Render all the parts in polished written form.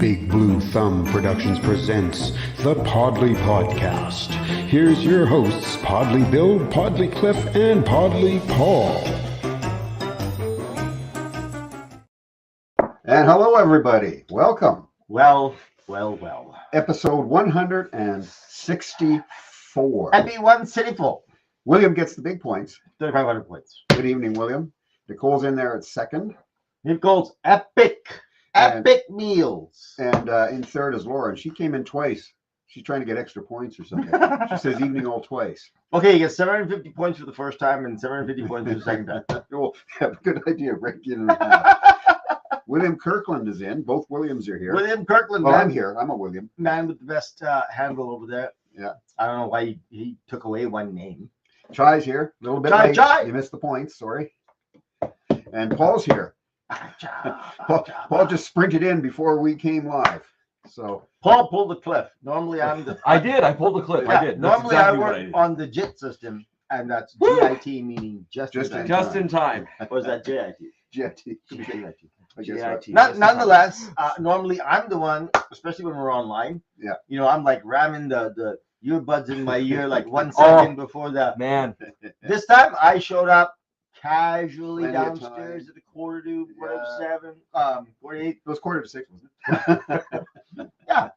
Big Blue Thumb Productions presents the Podlie Podcast. Here's your hosts, Podlie Bill, Podlie Cliff, and Podlie Paul. And hello, everybody. Welcome. Well. Episode 164. Happy 164. William gets the big points. 3,500 points. Good evening, William. Nicole's in there at second. Nicole's epic meals. And in third is Laura. And she came in twice. She's trying to get extra points or something. She says evening all twice. Okay, you get 750 points for the first time and 750 points for the second time. Well, have a good idea. Break it in half. William Kirkland is in. Both Williams are here. William Kirkland. Well, I'm here. I'm a William. Man with the best handle over there. Yeah. I don't know why he took away one name. Chai's here. A little bit late. Chai. You missed the points. Sorry. And Paul's here. Paul just sprinted in before we came live. So Paul pulled the cliff. Normally I'm the. I pulled the clip. Yeah, I did. Normally exactly I work on the JIT system, and that's GIT meaning just in time. Or is that JIT? JIT. I guess GIT. Nonetheless, normally I'm the one, especially when we're online. Yeah. You know, I'm like ramming the earbuds in my ear like 1 second before the. Man, This time I showed up casually Plenty of downstairs time. at a quarter to Yeah. 7, 48. It was 5:45, wasn't it? Yeah.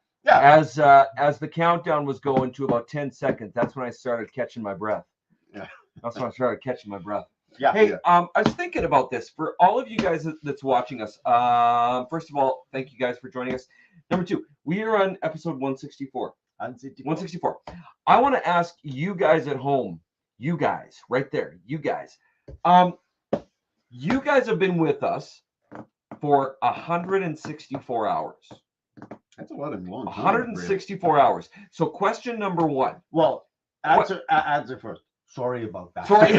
as the countdown was going to about 10 seconds, that's when I started catching my breath. Yeah. That's when I started catching my breath. Yeah. Hey, Yeah. I was thinking about this for all of you guys that's watching us. First of all, thank you guys for joining us. Number two, we are on episode 164. 164. I want to ask you guys at home, you guys right there, you guys have been with us for 164 hours. That's a lot of long time. 164 hours. So question number one. Well, answer first. Sorry about that. Sorry.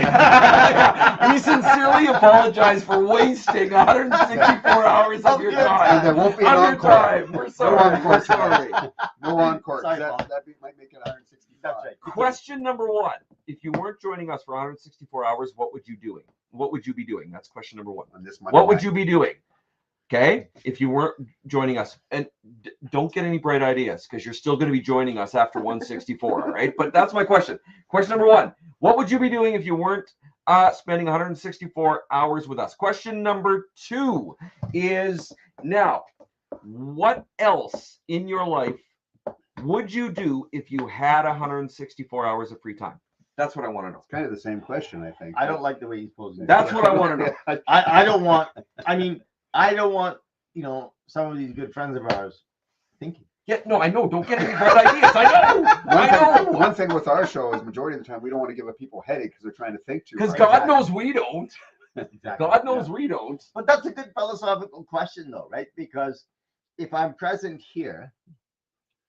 We sincerely apologize for wasting 164 hours of your time. And there won't be an Of your encore. time. We're sorry. encore. We're sorry. No encore. Sorry, That Paul. might make it 165. That's right. Question number one. If you weren't joining us for 164 hours, what would you doing? What would you be doing? That's question number one. On this Monday What would night. you be doing? Okay, if you weren't joining us, and don't get any bright ideas because you're still going to be joining us after 164, all right? But that's my question. Question number one, what would you be doing if you weren't spending 164 hours with us? Question number two is, now, what else in your life would you do if you had 164 hours of free time? That's what I want to know. It's kind of the same question, I think. I don't like the way he's posing it. That's what I want to know. I don't want, some of these good friends of ours thinking. Yeah, no, I know. Don't get any bright ideas. I know. One thing with our show is majority of the time we don't want to give people headache because they're trying to think too Because hard. God knows we don't. Exactly. God knows we don't. But that's a good philosophical question, though, right? Because if I'm present here,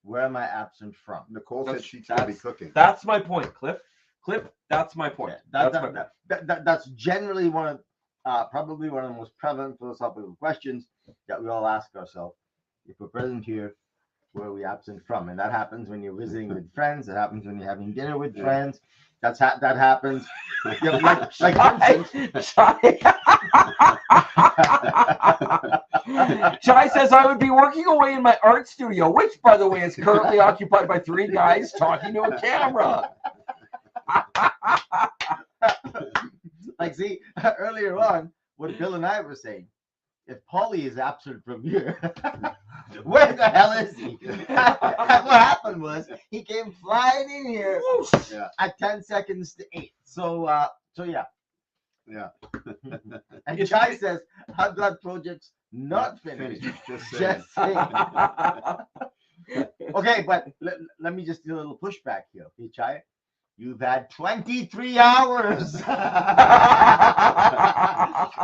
where am I absent from? Nicole said That's- she's going to be cooking. That's my point, Cliff. Cliff, that's my point. That's generally probably one of the most prevalent philosophical questions that we all ask ourselves. If we're present here, where are we absent from? And that happens when you're visiting with friends. It happens when you're having dinner with friends. That happens. You know, like for instance, Chai says I would be working away in my art studio, which, by the way, is currently occupied by 3 guys talking to a camera. like, see, earlier on, what Bill and I were saying, if Podlie is absent from here, where the hell is he? What happened was he came flying in here at 10 seconds to 8. So yeah. Yeah. And Chai says, I've got projects not finished. Just Just saying. Okay, but let me just do a little pushback here. Okay, Chai? You've had 23 hours.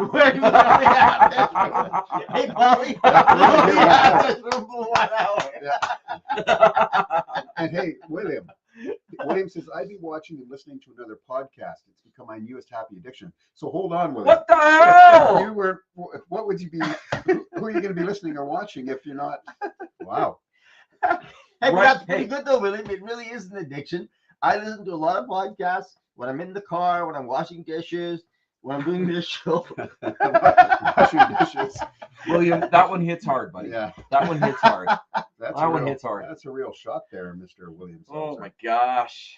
Where do we only have this room? Hey, Podlie, we only have this room for 1 hour. And hey, William says, I'd be watching and listening to another podcast. It's become my newest happy addiction. So hold on, William. What the hell? What would you be, who are you going to be listening or watching if you're not? Wow. Hey, but that's pretty good though, William. It really is an addiction. I listen to a lot of podcasts when I'm in the car, when I'm washing dishes, when I'm doing this show. Washing dishes. William, that one hits hard, buddy. Yeah, That one hits hard. that's That a one real, hits hard. That's a real shot there, Mr. Williams. Oh my gosh.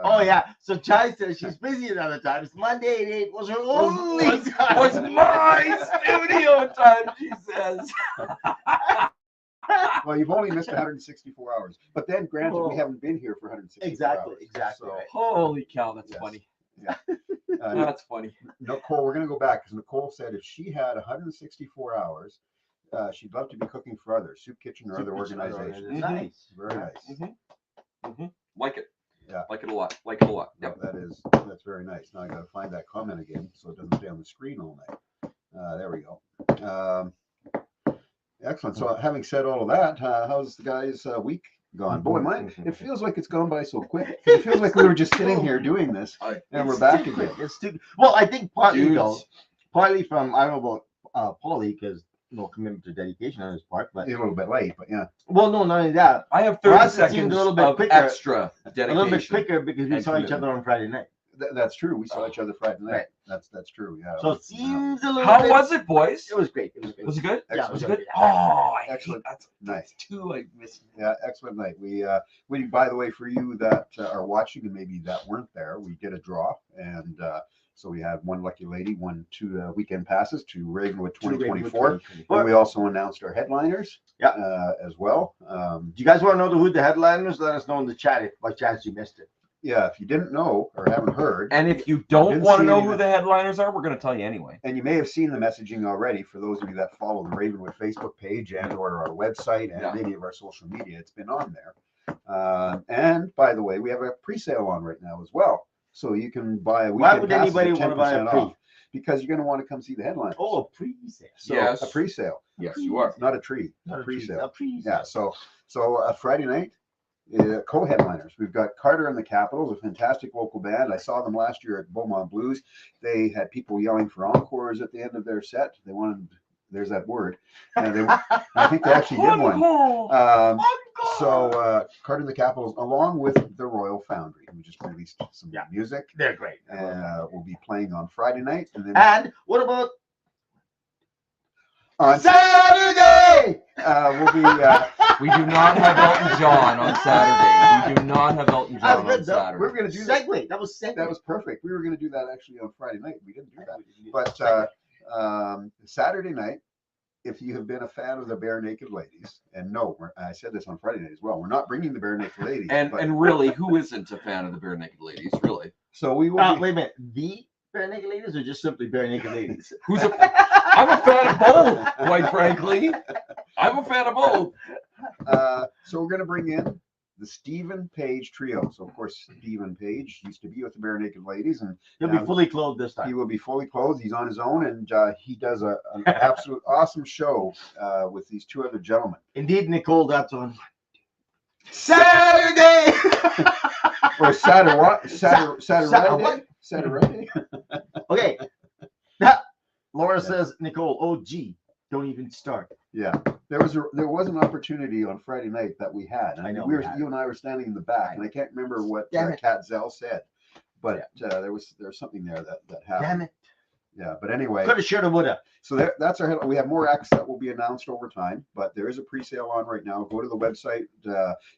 Oh yeah. So Chai says she's busy another time. It's Monday at 8 was her only time. Was my studio time, she says. Well, you've only missed 164 hours. But then, granted, we haven't been here for 164 Exactly, hours. exactly. So, Holy cow, that's Yes. funny. uh, That's funny. Nicole, we're going to go back because Nicole said if she had 164 hours, she'd love to be cooking for others, soup kitchen or other organizations. Mhm. Nice. Very nice. Like it. Yeah. Like it a lot. Like it a lot. Yep. That's very nice. Now I got to find that comment again so it doesn't stay on the screen all night. There we go. Excellent. So having said all of that, how's the guys' week gone? Boy, mine, it feels like it's gone by so quick. It feels like we were just sitting here doing this and we're back It's too again. quick. It's too. Well, I think partly Dudes. though, partly from I don't know about Podlie because no commitment to dedication on his part, but A little bit late, but yeah. well, no, not only that, I have For 30 us, it seemed seconds a little bit of quicker. extra a dedication. little bit quicker because we and saw each commitment. other on Friday night. That's true. We saw each other Friday night. Right. That's true. Yeah. So it seems a little. How bit, was it, boys? It was great. It was great. Was it good? Yeah, it Was was it good. good? Oh, I Excellent. hate that. Nice. Two I missed. Yeah, excellent night. We, by the way, for you that are watching and maybe that weren't there, we did a draw, and so we had one lucky lady won 2 weekend passes to Ravenwood 2024. And we also announced our headliners, as well. Do you guys want to know who the headliners? Let us know in the chat if by chance you missed it. Yeah, if you didn't know or haven't heard, And if you don't Didn't want to see know any who of the headliners are, we're going to tell you anyway. and you may have seen the messaging already for those of you that follow the Ravenwood Facebook page and or our website and Yeah. any of our social media, it's been on there. And by the way, we have a pre-sale on right now as well. So you can buy a Why weekend would pass anybody at want to buy a 10% pre? off, because you're going to want to come see the headlines. Oh, a pre-sale. So Yes. a pre-sale, Yes, you are. not a tree, Not a A pre-sale. pre-sale. Yeah. So Friday night, co-headliners. We've got Carter and the Capitals, a fantastic local band. I saw them last year at Beaumont Blues. They had people yelling for encores at the end of their set. They wanted. There's that word. I think they actually did one. So Carter and the Capitals, along with the Royal Foundry, who just released some music, They're great. will be playing on Friday night, and then And what about on Saturday? we'll be. We do not have Elton John on Saturday. We do not have Elton That's John good, on though. Saturday. We're going to do that. Segue. That was segue. That was perfect. We were going to do that actually on Friday night. We didn't do that. But Segue. Saturday night, if you have been a fan of the Bare Naked Ladies, and no, I said this on Friday night as well, we're not bringing the Bare Naked Ladies. And but, and really, who isn't a fan of the Bare Naked Ladies? Really? so we will. Be, Wait a minute. The Bare Naked Ladies or just simply Bare Naked Ladies? Who's a? I'm a fan of both. Quite frankly, I'm a fan of both. so we're going to bring in the Stephen Page Trio. So of course, Stephen Page used to be with the Bare Naked Ladies, and He'll be fully clothed this he time. will be fully clothed. He's on his own, and he does an absolute awesome show with these two other gentlemen. Indeed, Nicole, that's on Saturday. Or Saturday. Okay. Laura says, Nicole, oh gee, don't even start. Yeah, there was an opportunity on Friday night that we had. I know you we had and I were standing in the back, and I can't remember what Damn it. Kat Zell said, but there was something there that happened. Damn it. Yeah, but anyway, Coulda, shoulda, woulda. so that's our. We have more acts that will be announced over time, but there is a pre-sale on right now. Go to the website.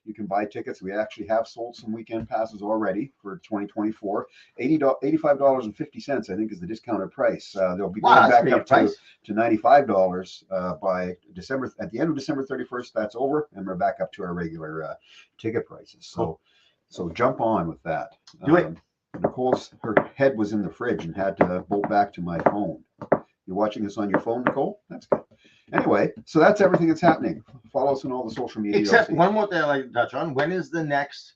You can buy tickets. We actually have sold some weekend passes already for 2024. $85.50, I think, is the discounted price. They'll be going back up to $95 by December. At the end of December 31st, that's over, and we're back up to our regular ticket prices. So jump on with that. Do it. Her head was in the fridge and had to bolt back to my phone. You're watching this on your phone, Nicole? That's good. Anyway, so that's everything that's happening. Follow us on all the social media. Except one more thing I'd like to touch on. When is the next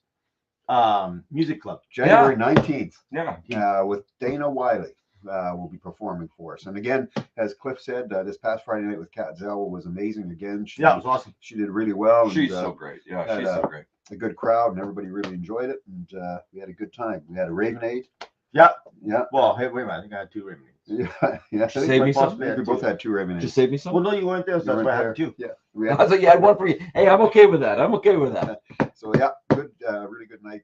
music club? January 19th. Yeah. With Dana Wiley will be performing for us. And again, as Cliff said, this past Friday night with Kat Zell was amazing again. It was awesome. She did really well. She's and, so great. Yeah, she's so great. a good crowd, and everybody really enjoyed it, and we had a good time. We had a Ravenade. Yeah. Yeah. Well, hey, wait a minute. I think I had 2 Raven Names. Yeah. I Save think me some? possibly we both had 2 Raven Just names. save me some. Well, no, you weren't there, so You that's weren't why I there. had 2. Yeah. We I had, thought you had one for you. Hey, I'm okay with that. I'm okay with that. so yeah, good, really good night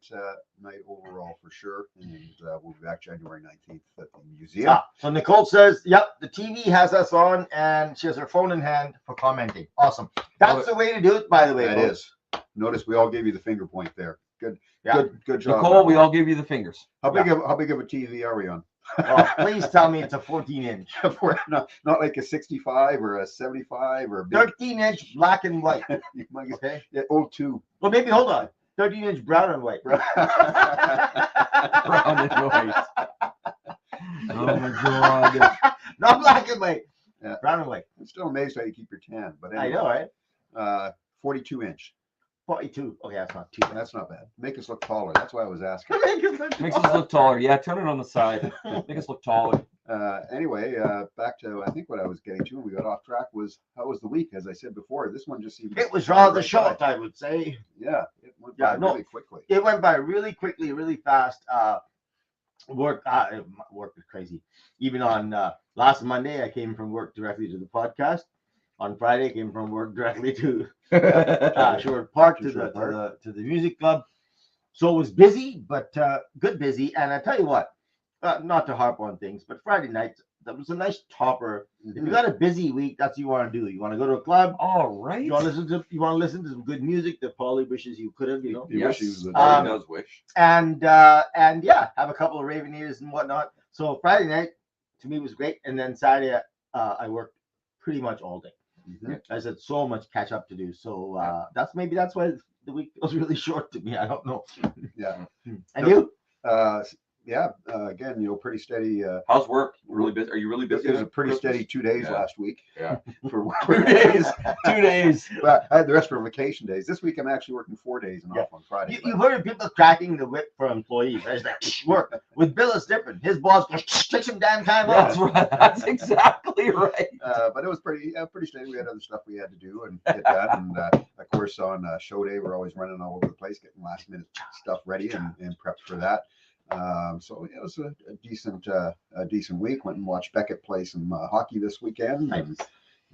overall for sure. And we'll be back January 19th at the museum. So Nicole says, yep, the TV has us on, and she has her phone in hand for commenting. Awesome. That's the way to do it, by the way. That folks. is. Notice we all gave you the finger point there. Good. Yeah. Good job. Nicole, we all give you the fingers. How big of a TV are we on? Oh, please tell me it's a 14-inch. not like a 65 or a 75 or a big 13-inch black and white. humongous. Okay. Yeah, old 2. Well, maybe hold on. 13-inch brown and white. Brown and white. Oh my God. Not black and white. Yeah. Brown and white. I'm still amazed how you keep your tan. But I anyway, know, right? 42-inch. 42. Okay, that's not 2. That's not bad. Make us look taller. That's why I was asking. Makes us look taller. Yeah, turn it on the side. Make us look taller. Anyway, back to I think what I was getting to when we got off track was how was the week? As I said before, this one just seemed It was rather right short, by. I would say. Yeah, it went Yeah, by no. really quickly. It went by really quickly, really fast. Work was crazy. Even on last Monday, I came from work directly to the podcast. On Friday, I came from work directly to Sherwood Park to the music club. So it was busy, but good busy. And I tell you what, not to harp on things, but Friday night that was a nice topper. If you got a busy week, that's what you want to do. You want to go to a club. All right. You want to listen to some good music that Polly wishes you could have, you know. You wish he was the He does wish. And yeah, have a couple of Raven ears and whatnot. So Friday night to me was great, and then Saturday I worked pretty much all day. Mhm. I had so much catch up to do. So that's why the week was really short to me. I don't know. Yeah. And you? Again, pretty steady. How's work? Really busy? Are you really It busy? was a pretty steady 2 days Yeah. last week. Yeah. For 2 days. 2 days. But I had the rest for vacation days. This week I'm actually working 4 days and Yeah. off on Friday. You've heard of people cracking the whip for employees. It's like work. With Bill, it's different. His boss goes, take some damn time That's off. right. That's exactly right. But it was pretty steady. We had other stuff we had to do and get done. And of course, on show day, we're always running all over the place, getting last minute stuff ready and prepped for that. So it was a decent week. Went and watched Beckett play some hockey this weekend. And,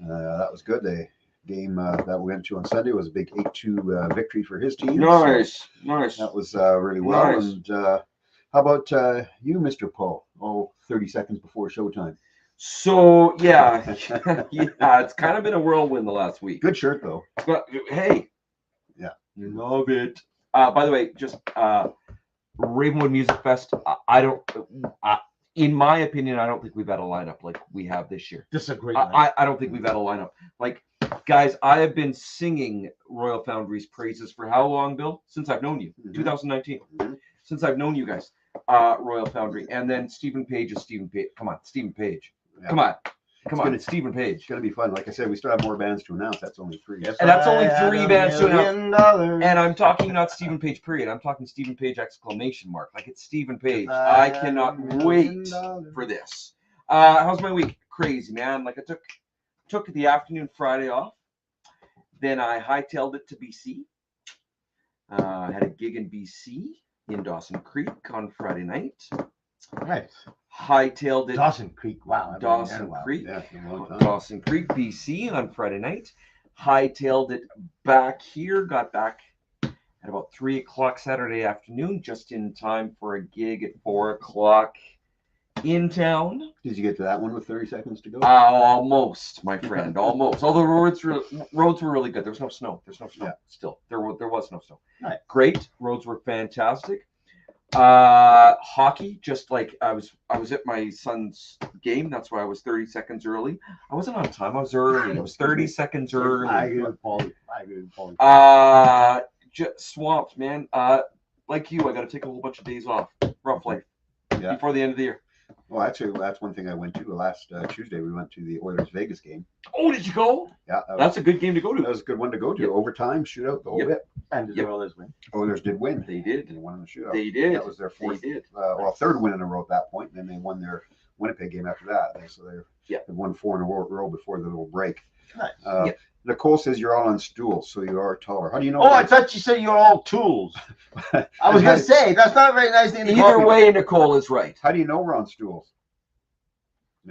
that was good. The game that we went to on Sunday was a big 8-2 victory for his team. Nice. So Nice. that was really well. Nice. And how about you, Mr. Paul? 30 seconds before showtime. So yeah, yeah, it's kind of been a whirlwind the last week. Good shirt though. But hey, Yeah. Love it. By the way, just Ravenwood Music Fest. I don't. In my opinion, I don't think we've had a lineup like we have this year. This is a great I don't think we've had a lineup. Like, guys, I have been singing Royal Foundry's praises for how long, Bill? Since I've known you, Mhm. 2019. Mhm. Since I've known you guys, Royal Foundry, and then Stephen Page is Stephen Page. Come on, Stephen Page. Yeah. Come on, gonna- it's Stephen Page. It's going to be fun. Like I said, we still have more bands to announce. That's only 3. Yes, And that's only I had 3 $1 bands to announce. million. And I'm talking not Stephen Page, period. I'm talking Stephen Page, exclamation mark. Like, it's Stephen Page. Yes, I had cannot $1 million. wait for this. How's my week? Crazy, man. Like, I took the afternoon Friday off. Then I hightailed it to BC. I had a gig in BC in Dawson Creek on Friday night. Nice. Hightailed it Dawson Creek. Wow. I've been there in a Dawson while. Creek. Yeah, a long time. Dawson Creek, BC on Friday night. Hightailed it back here. Got back at about 3 o'clock Saturday afternoon, just in time for a gig at 4 o'clock in town. Did you get to that one with 30 seconds to go? Almost, my friend, almost. Although roads were really good. There was no snow. There's no snow. Yeah. Still, there was no snow. Right. Great. Roads were fantastic. Hockey, just like I was at my son's game. That's why I was 30 seconds early. I wasn't on time. I was early. I was 30 seconds early. I agree with Paulie. Just swamped, man. Like you, I got to take a whole bunch of days off. Rough life. Yeah. Before the end of the year. Well, actually, that's one thing I went to. Last Tuesday, we went to the Oilers Vegas game. Oh, did you go? Yeah, That's a good game to go to. that was a good one to go to. Yep. Overtime, shootout, the whole Yep. bit. And the Yep. Oilers win. Oilers did win. They did. They won in the shootout. They did. That was their fourth, They did. third win in a row at that point. And then they won their Winnipeg game after that. So they won 4 in a row before the little break. Nice. Yep. Nicole says you're all on stools, so you are taller. How do you know? Oh, I thought you said you're all tools. I was gonna say that's not a very nice thing to call Either people. way, Nicole is right. How do you know we're on stools?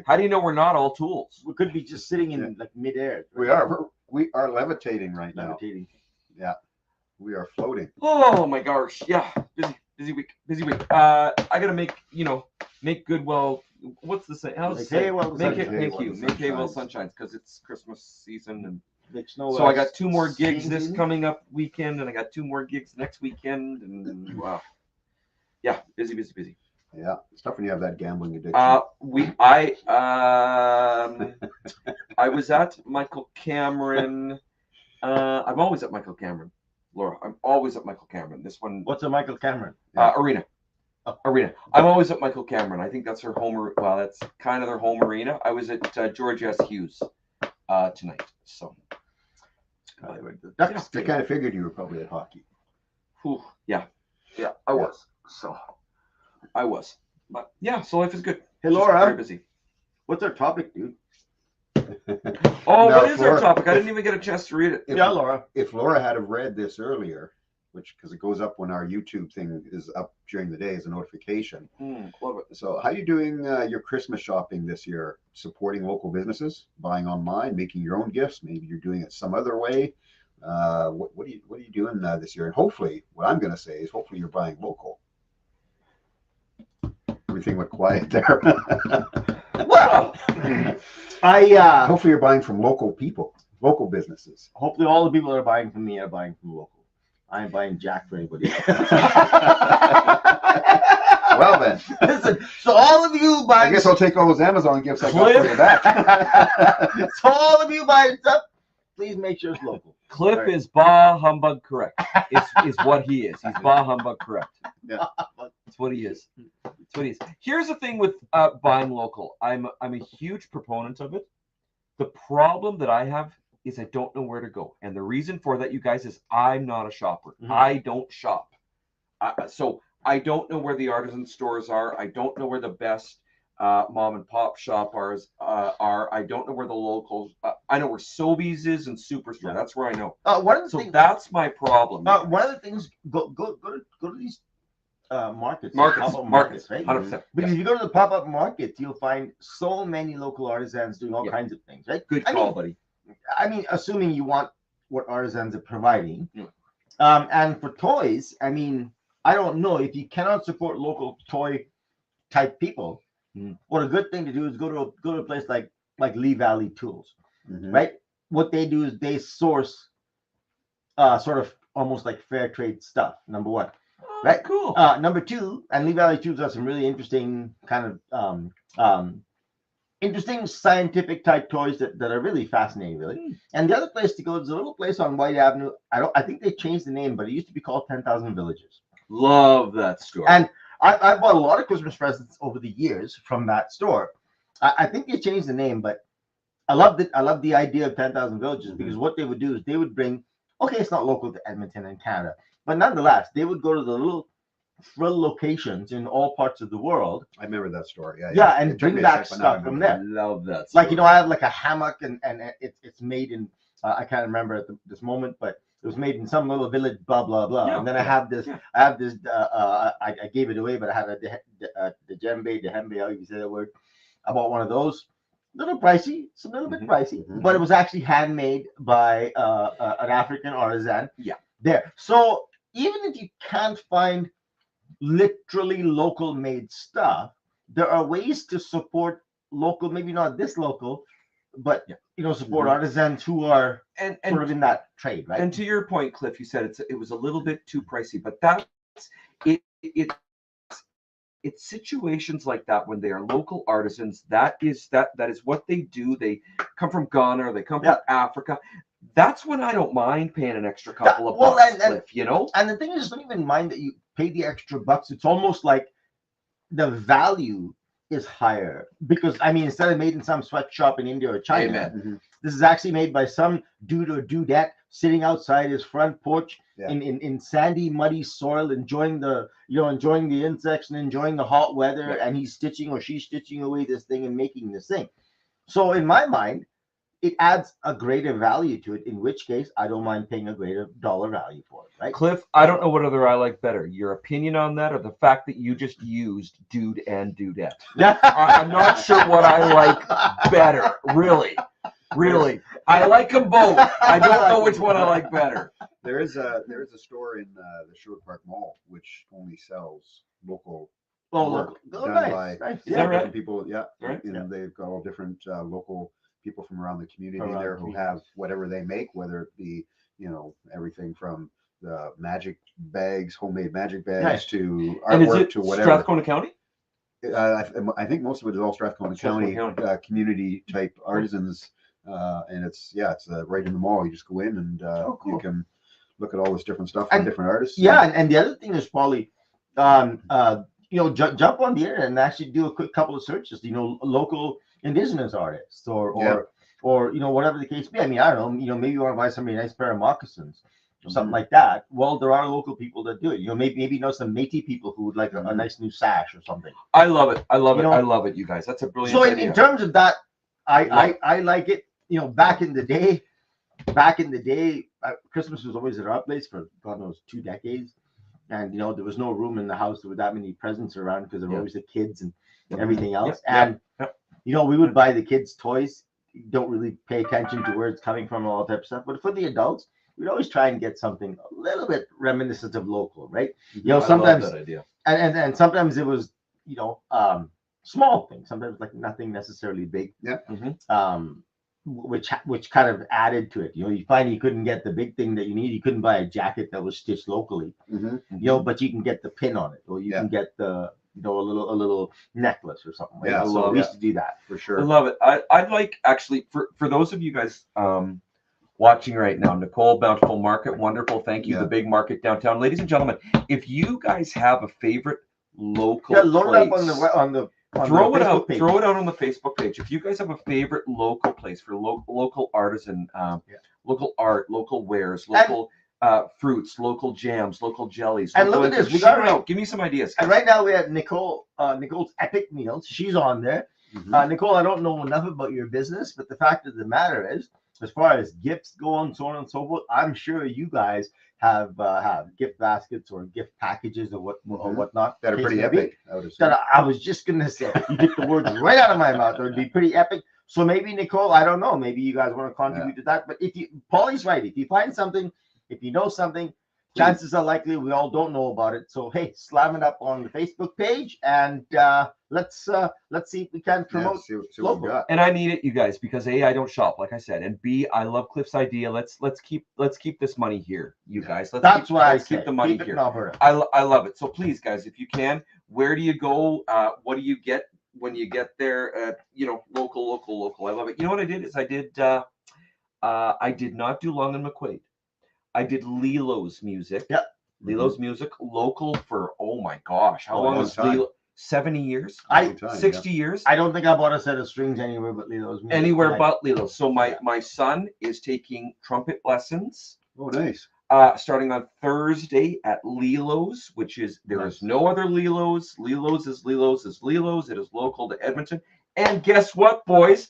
How do you know we're not all tools? We could be just sitting in like midair. We are levitating right now. Levitating. Yeah, we are floating. Oh my gosh. Yeah. Busy week. I gotta make good well. What's the saying? How's Make the saying? hay while the Make sun it. shines. Thank you. Make hay while Sunshines. sun shines because it's Christmas season and. So So I got 2 more gigs this season. coming up weekend, and I got 2 more gigs next weekend, and wow, yeah, busy. Yeah, it's tough when you have that gambling addiction. I was at Michael Cameron. I'm always at Michael Cameron, Laura. I'm always at Michael Cameron. This one, What's a Michael Cameron? arena. Oh. Arena. I'm always at Michael Cameron. I think that's her home. Well, that's kind of their home arena. I was at George S. Hughes tonight. So. That's I kind of figured you were probably at hockey. Whew, yeah, I was. So, I was. But yeah, so life is good. Hey Just Laura, very busy. what's our topic, dude? Oh, Now, what is our Laura, topic? I didn't even get a chance to read it. If- Yeah, Laura. If Laura had have read this earlier, because it goes up when our YouTube thing is up during the day as a notification. Love it. So how are you doing your Christmas shopping this year? Supporting local businesses, buying online, making your own gifts. Maybe you're doing it some other way. What are you doing this year? And hopefully, what I'm going to say is, hopefully, you're buying local. Everything went quiet there. Well, Hopefully, you're buying from local people, local businesses. hopefully all the people that are buying from me are buying from local. I ain't buying jack for anybody. Well then, Listen, so all of you I buying, guess I'll take all those Amazon gifts I got for you back. so all of you buying stuff, please make sure it's local. Cliff Right. is bah humbug correct. Is what he is. He's bah humbug correct. Yeah. That's what he is. That's what he is. Here's the thing with buying local. I'm a huge proponent of it. The problem that I have is I don't know where to go, and the reason for that, you guys, is I'm not a shopper. Mhm. I don't shop, so I don't know where the artisan stores are. I don't know where the best mom and pop shop are. I don't know where the locals. I know where Sobeys is and Superstore. Yeah. That's where I know. One of the So things, that's my problem. one of the things, go to these markets, pop-up Markets, right? 100%. Because if you go to the pop-up markets, you'll find so many local artisans doing all Yeah. kinds of things, right? Good I call, mean, buddy. I mean, assuming you want what artisans are providing. Yeah. And for toys, I mean, I don't know if you cannot support local toy type people. What a good thing to do is go to a place like Lee Valley Tools, Mhm. right? What they do is they source sort of almost like fair trade stuff. Number one, Oh, right? Cool. Number two, and Lee Valley Tools has some really interesting kind of interesting scientific type toys that are really fascinating, really. And the other place to go is a little place on White Avenue. I think they changed the name, but it used to be called 10,000 Villages. Love that story. And I bought a lot of Christmas presents over the years from that store. I think they changed the name, but I love it. I love the idea of 10,000 Villages because what they would do is they would bring. Okay, it's not local to Edmonton and Canada, but nonetheless, they would go to the little frill locations in all parts of the world. I remember that story. Yeah, Yeah, It and took bring me a back second, but now stuff I from remember. there. Love that. Like, I have like a hammock and it's made in I can't remember at this moment, but it was made in some little village, blah blah blah. Yeah, and then I have this, yeah. I gave it away, but I had the djembe, how you say that word. I bought one of those. Little pricey, it's a little bit Mhm, pricey, mhm. but it was actually handmade by an African artisan. Yeah. There. So even if you can't find literally local made stuff, there are ways to support local, maybe not this local, but Yeah. support Mhm. artisans who are and sort of in that trade, right? And to your point, Cliff, you said it was a little bit too pricey, but that's it. It's situations like that when they are local artisans. That is what they do. They come from Ghana or they come Yeah. from Africa. That's when I don't mind paying an extra couple of well, bucks, and- Cliff. You know, And the thing is, don't even mind that you pay the extra bucks. It's almost like the value is higher because I mean, instead of made in some sweatshop in India or China, Amen. Mhm. this is actually made by some dude or dudette sitting outside his front porch Yeah. in sandy, muddy soil, enjoying the enjoying the insects and enjoying the hot weather, Yeah. and he's stitching or she's stitching away this thing and making this thing. So in my mind, it adds a greater value to it, in which case I don't mind paying a greater dollar value for it, right? Cliff, I don't know what other I like better, your opinion on that or the fact that you just used dude and dudette. I'm not sure what I like better, really. I like them both. I don't know which one I like better. There is a store in the Sherwood Park Mall which only sells local Oh, work look. Oh, done nice. by Nice. Is that Yeah. right? different people. Yeah, Right. and Yeah. they've got all different local people from around the community Around there the who community. have whatever they make, whether it be everything from the magic bags, homemade magic bags, Nice. to And is artwork it to whatever. Strathcona County? I think most of it is all Strathcona Strathcona County, County. community type artisans, and it's right in the mall. You just go in and Oh, cool. you can look at all this different stuff from And- different artists. Yeah, and the other thing is probably, jump on the internet and actually do a quick couple of searches. Local indigenous artists or whatever the case be. I mean, I don't know. Maybe you want to buy somebody a nice pair of moccasins or something Mhm. like that. Well, there are local people that do it. Maybe some Métis people who would like a nice new sash or something. I love it. I love You it. know- I love it, you guys. That's a brilliant So idea. in terms of that, Love I like it. Back in the day, Christmas was always at our place for God knows 2 decades, and there was no room in the house with that many presents around because there were Yeah. always the kids and Yep. everything else. Yep. And Yep. we would buy the kids toys. Don't really pay attention to where it's coming from, all that type of stuff. But for the adults, we'd always try and get something a little bit reminiscent of local, right? I Sometimes love that idea. and sometimes it was small things, sometimes like nothing necessarily big. Yeah. Mhm. Which kind of added to it. You find you couldn't get the big thing that you need. You couldn't buy a jacket that was stitched locally, Mhm. but you can get the pin on it, or you can get the a little necklace or something. Right? Yeah, So so we used to do that. For I sure. love it. I'd like, actually, for those of you guys watching right now, Nicole, Bountiful Market, wonderful. Thank you. Yeah. The big market downtown. Ladies and gentlemen, if you guys have a favorite local Yeah, load it up place, on the throw it Facebook out. page. Throw it out on the Facebook page. If you guys have a favorite local place for local artisan, local art, local wares, local fruits, local jams, local jellies. And local look at this, we shoot got it out. Give me some ideas. And right now we have Nicole's Epic Meals. She's on there. Mhm. Nicole, I don't know enough about your business, but the fact of the matter is, as far as gifts go on, so on and so forth, I'm sure you guys have gift baskets or gift packages or whatnot. That are case pretty may be. epic. I would assume. That I was just gonna say, you took the words right out of my mouth. It would be pretty epic. So maybe Nicole, I don't know. Maybe you guys want to contribute to that. But Paulie's right. If you find something, if you know something, chances are likely we all don't know about it. So hey, slam it up on the Facebook page, and let's see if we can promote. See what we local. got. And I need it, you guys, because A, I don't shop, like I said, and B, I love Cliff's idea. Let's keep this money here, you guys. That's what I let's say. keep the money Keep it in here. Alberta. I love it. So please, guys, if you can, where do you go? What do you get when you get there? Local. I love it. You know what I did is I did not do Long and McQuaid. I did Lilo's music. Yep. Lilo's music, local for, oh my gosh, how Oh, long long was time. Lilo? 70 years? I- 60 years? I don't think I bought a set of strings anywhere but Lilo's. music. Anywhere Like, but Lilo. So my son is taking trumpet lessons Oh, nice. starting on Thursday at Lilo's, which is there is no other Lilo's. Lilo's is Lilo's is Lilo's. It is local to Edmonton. And guess what, boys?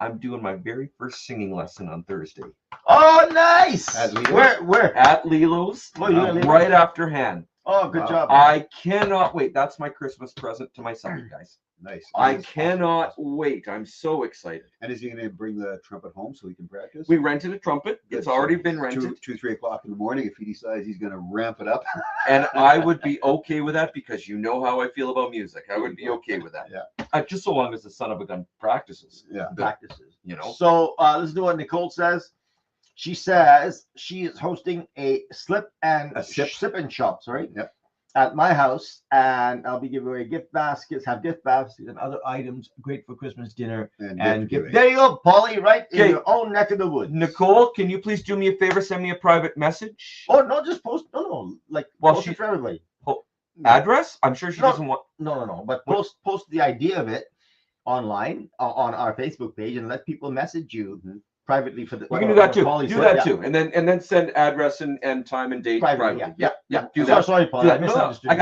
I'm doing my very first singing lesson on Thursday Oh, nice. At Lilo's? Where? at Lilo's, Oh, you're at Lilo's? right after hand. Oh, good Wow. job. I cannot wait. That's my Christmas present to my son, guys. Nice. I Nice. cannot wait. I'm so excited. And is he going to bring the trumpet home so he can practice? We rented a trumpet. It's Good. already been rented. 3 o'clock in the morning. If he decides he's going to ramp it up. And I would be okay with that because you know how I feel about music. I would be okay with that. Yeah. Just so long as the son of a gun practices. Yeah. Practices. You know. So let's do what Nicole says. She says she is hosting a sip and shop, sorry, Yep. at my house, and I'll be giving away gift baskets, and other items great for Christmas dinner. And gift giving. there you go, Polly, right in Okay. your own neck of the woods. Nicole, can you please do me a favor? Send me a private message. Oh, no, just post. No, like Well, post it for everybody. address? I'm sure she No. doesn't want. No. But post the idea of it online on our Facebook page and let people message you privately for the. You can do that too. Podlie Do said, that yeah. too, and then send address and time and date Privately, privately. yeah. Do Sorry, that. sorry, Do Paul. that. I No, misunderstood. I you.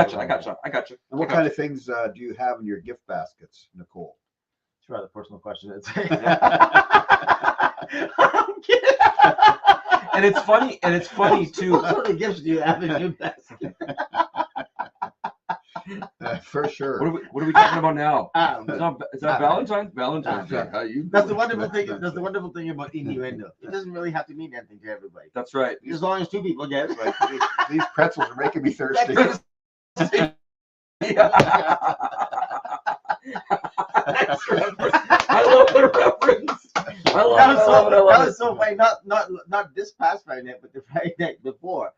got you. And what kind of things do you have in your gift baskets, Nicole? It's a rather personal question. It's I'm kidding. And it's funny too. What sort of gifts do you have in your basket? For sure. What are we talking about now? Is that Ah. Valentine's Day? How you That's the doing? wonderful thing. That's the wonderful thing about innuendo. It doesn't really have to mean anything to everybody. That's right. As long as two people get it. Like, these pretzels are making me thirsty. Yeah. I love the reference. I love That it. was so funny. Not this past Friday night, but the Friday night before.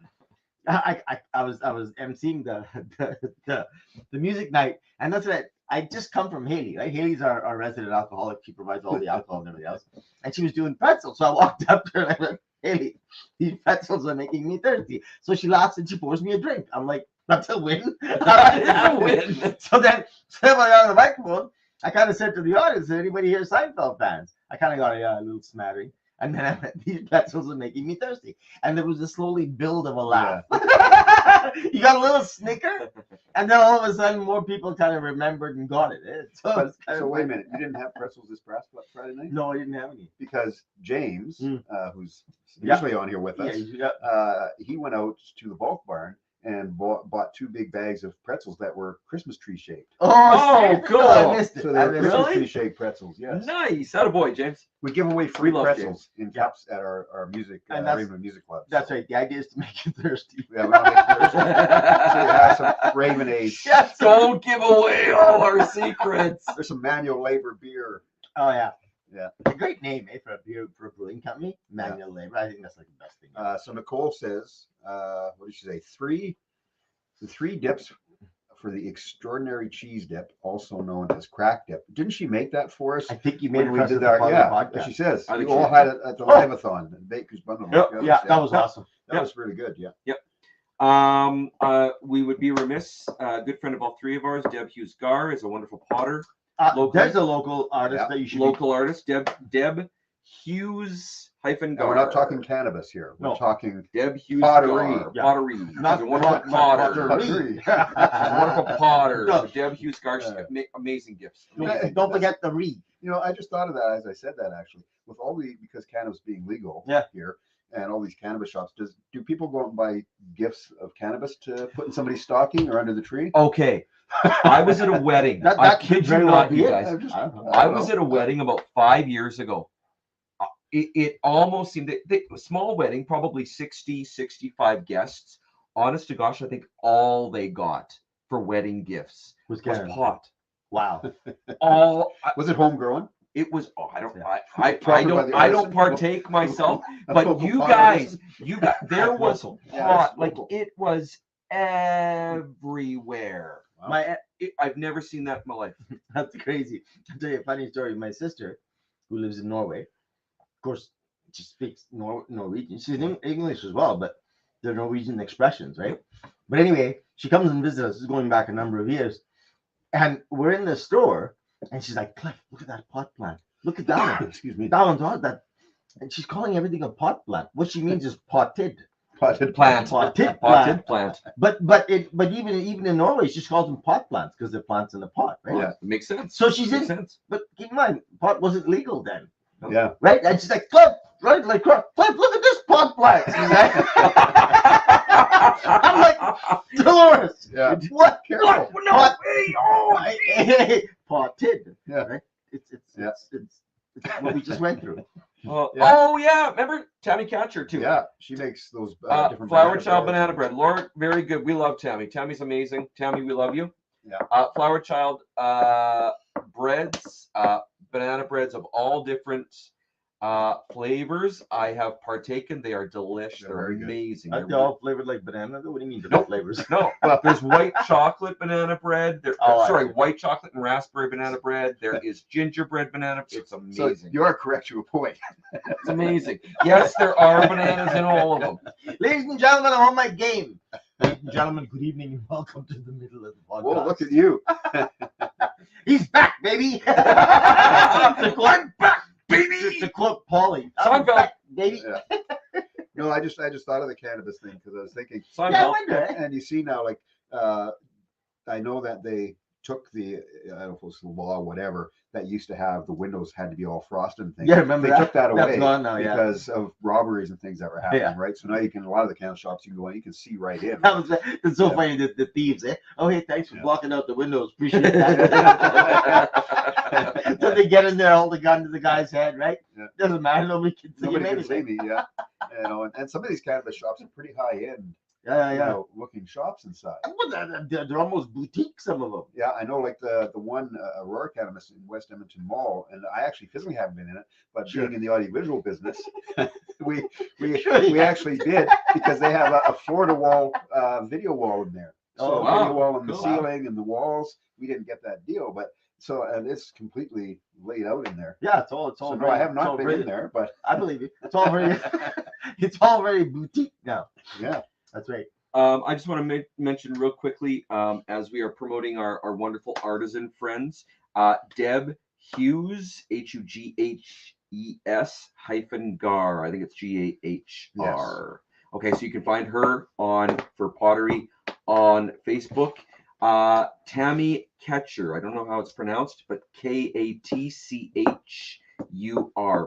I was emceeing the music night, and that's what I just come from Haley, right? Haley's our resident alcoholic. She provides all the alcohol and everything else, and she was doing pretzels. So I walked up to her and I went, Haley, these pretzels are making me thirsty. So she laughs and she pours me a drink. I'm like, that's a win. It's a win. So then when I got on the microphone, I kind of said to the audience, is anybody here Seinfeld fans? I kind of got a little smattering. And then I went, these pretzels are making me thirsty. And there was a slowly build of a laugh. You got a little snicker, and then all of a sudden more people kind of remembered and got it. So Wait a minute, you didn't have pretzels this past Friday night? No, I didn't have any. Because James, who's Yeah. usually on here with us, he went out to the bulk barn and bought 2 big bags of pretzels that were Christmas tree shaped. Oh, cool. I missed it. So they're Christmas Really? tree shaped pretzels. Yes. Nice. Attaboy, James. We give away free We love pretzels in cups at our music, And that's- Raymond Music Club. That's right. The idea is to make you thirsty. Yeah, we don't make thirsty. So you have some Raymond-Ade. Yes. Don't give away all our secrets. There's some manual labor beer. Oh yeah. Yeah. A great name, for a beer for a brewing company. Manual labor. I think that's like the best thing. So Nicole says, what did she say? 3 dips for the extraordinary cheese dip, also known as crack dip. Didn't she make that for us? I think you made when it we did the our, yeah, podcast. she says. I think You she all did. had it at the live-a-thon in Baker's Bundle. Yeah, that was awesome. That was really good, yeah. We would be remiss. A good friend of all 3 of ours, Deb Hughes-Gar, is a wonderful potter. There's a local artist Yeah. that you should Local artist, Deb Hughes hyphen No, we're not talking cannabis here. We're No. talking Deb Hughes Pottery. Gar. Yeah. Pottery. Not She's a wonderful potter. pottery. She's a wonderful potter. No. So Deb Hughes Gar, she's got amazing gifts. Don't forget the reed. You know, I just thought of that as I said that actually. With all because cannabis being legal here and all these cannabis shops, do people go out and buy gifts of cannabis to put in somebody's stocking or under the tree? Okay. I was at a wedding. That I could kid very you well not, be you it. guys. I I was at a wedding about 5 years ago. It almost seemed a small wedding, probably 60, 65 guests. Honest to gosh, I think all they got for wedding gifts was pot. Wow. Was it homegrown? It was. Oh, I don't. Probably by the I don't artisan. partake myself. That's But local you pot guys, artisan. there was local. Yeah, pot. that's Like local. it was everywhere. Wow. I've never seen that in my life. That's crazy. I'll tell you a funny story. My sister, who lives in Norway, of course, she speaks Norwegian. She's English as well, but they're Norwegian expressions, right? But anyway, she comes and visits us. This is going back a number of years. And we're in the store, and she's like, Cliff, look at that pot plant. Look at that one. Excuse me. That one's on that. And she's calling everything a pot plant. What she means is potted. Potted Plant. Potted plant. Potted plant. But even in Norway, she just calls them pot plants because they're plants in a pot, right? Yeah. It makes sense. So she's Makes in, sense. but keep in mind, pot wasn't legal then, Yeah. right? And she's like, Cliff, right? Like, Cliff, look at this pot plant. I'm like, Dolores, Yeah. what? Careful. No, Pot- hey, oh, potted. Yeah. Right? It's Yeah. what we just went through. Oh, Yeah. oh, yeah. Remember Tammy Catcher too. Yeah. She makes those different Flower Child breads. banana bread. Lord, very good. We love Tammy. Tammy's amazing. Tammy, we love you. Yeah. Flower Child breads, banana breads of all different flavors. I have partaken. They are delish. They're They're very good. amazing. Aren't they They're all flavored like banana? Though? What do you mean different Nope. flavors? No, there's white chocolate banana bread. Oh, I Sorry, see. white chocolate and raspberry banana bread. There is gingerbread banana. It's So amazing. you are correct to a point. It's amazing. Yes, there are bananas in all of them. Ladies and gentlemen, I'm on my game. Ladies and gentlemen, good evening and welcome to the middle of the podcast. Whoa, look at you. He's back, baby. I'm back, baby. To quote Podlie, Seinfeld. I'm back, baby. Yeah. No, I just thought of the cannabis thing because I was thinking, Yeah, I Seinfeld. wonder. and you see now, like, I know that they took the, I don't know if it was the law, whatever, that used to have the windows had to be all frosted and things. Yeah, remember they that? took that That's away gone now, yeah. because of robberies and things that were happening, Yeah. right? So now you can, a lot of the cannabis shops, you can go in, you can see right in. It's so Yeah. funny that the thieves, eh? Oh, hey, thanks for Yeah. blocking out the windows. Appreciate that. So they get in there, hold the gun to the guy's head, right? Yeah. Doesn't matter. Nobody can see Nobody him can see anyway. me, yeah. You know, and some of these cannabis shops are pretty high end, Yeah, you yeah. know, looking shops inside. Well, they're almost boutique, some of them. Yeah, I know, like the one Aurora Cannabis in West Edmonton Mall, and I actually physically haven't been in it, but Sure. being in the audiovisual business, we Sure, we yeah. actually did because they have a floor to wall video wall in there. So Oh, wow. video wall in the Cool. ceiling and the walls. We didn't get that deal, but so and it's completely laid out in there. Yeah, it's all So no, very, I have it's all not been very, in there, but I believe you. It's all very, it's all very boutique now. yeah, That's right. I just want to mention real quickly, as we are promoting our wonderful artisan friends, Deb Hughes, HUGHES -gar. I think it's GAHR. Okay, so you can find her for pottery on Facebook. Tammy Ketcher, I don't know how it's pronounced, but KATCHUR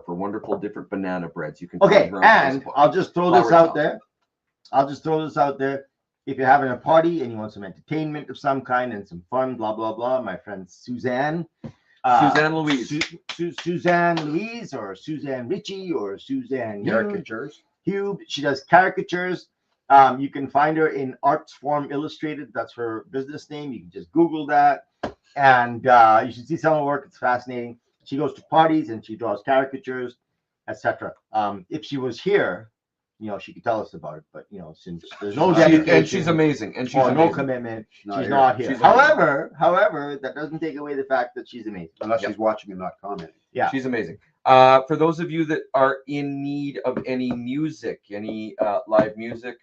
for wonderful different banana breads. You can Okay, find her on and Facebook. I'll just throw this Flower out Top. there. If you're having a party and you want some entertainment of some kind and some fun, blah blah blah, my friend Suzanne, Suzanne Louise. Suzanne Louise, or Suzanne Ritchie, or Suzanne caricatures. Hube. She does caricatures. You can find her in Arts Form Illustrated. That's her business name. You can just Google that, and you should see some of her work. It's fascinating. She goes to parties and she draws caricatures, etc. If she was here, you know, she could tell us about it. But you know, since there's no dedication, And she's amazing. And she's or no amazing. commitment, She's she's not here. She's However, that doesn't take away the fact that she's amazing. Unless Yep. she's watching and not commenting. Yeah. She's amazing. For those of you that are in need of any music, any live music,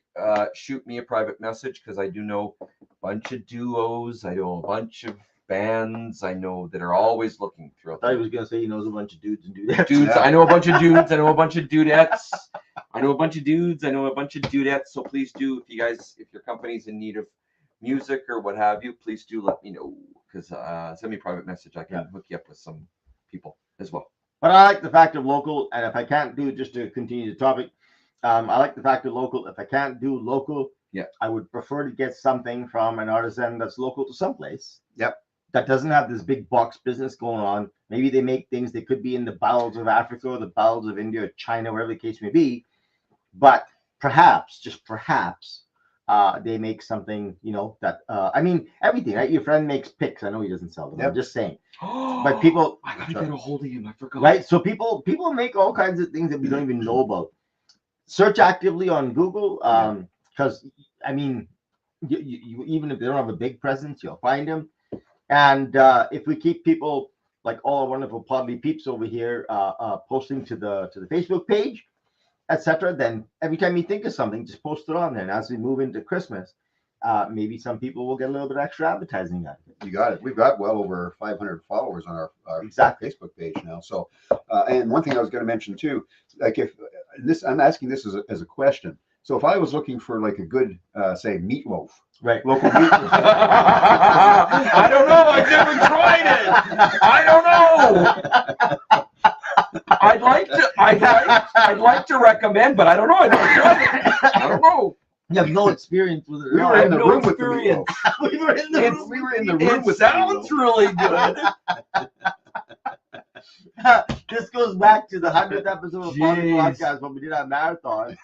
shoot me a private message because I do know a bunch of duos. I know a bunch of bands. I know that are always looking I throughout. thought he was gonna say he knows a bunch of dudes and do that. Dudes, Yeah. I know a bunch of dudes. I know a bunch of dudettes. I know a bunch of dudes. I know a bunch of dudettes. So please do, if your company's in need of music or what have you, please do let me know because send me a private message. I can hook you up with some people as well. But I like the fact of local, and if I can't do, just to continue the topic, I like the fact of local. If I can't do local, I would prefer to get something from an artisan that's local to someplace. Yep. That doesn't have this big box business going on. Maybe they make things that could be in the bowels of Africa or the bowels of India or China, wherever the case may be. But perhaps, just perhaps, they make something, you know, that, I mean, everything, right? Your friend makes picks. I know he doesn't sell them. Yep. I'm just saying. But people, I gotta get a hold of him. I forgot. right? So people make all kinds of things that we don't even know about. Search actively on Google, because I mean, you even if they don't have a big presence, you'll find them. And if we keep people like all our wonderful Podlie peeps over here posting to the Facebook page, etc., then every time you think of something, just post it on there. And as we move into Christmas, maybe some people will get a little bit extra advertising out of it. You got it. We've got well over 500 followers on our Exactly. Facebook page now. So, and one thing I was going to mention too, like if this, I'm asking this as a question. So if I was looking for like a good, say, meatloaf, Right. local meatloaf, I don't know. I've never tried it. I don't know. I'd like to recommend, but I don't know. I never tried it. I don't know. You have no experience with it. we at were all. in the no room with the experience. meatloaf. We were in the room. We were in the room It with sounds the really good. This goes back to the 100th episode of Podlie Jeez. Podcast when we did our marathon.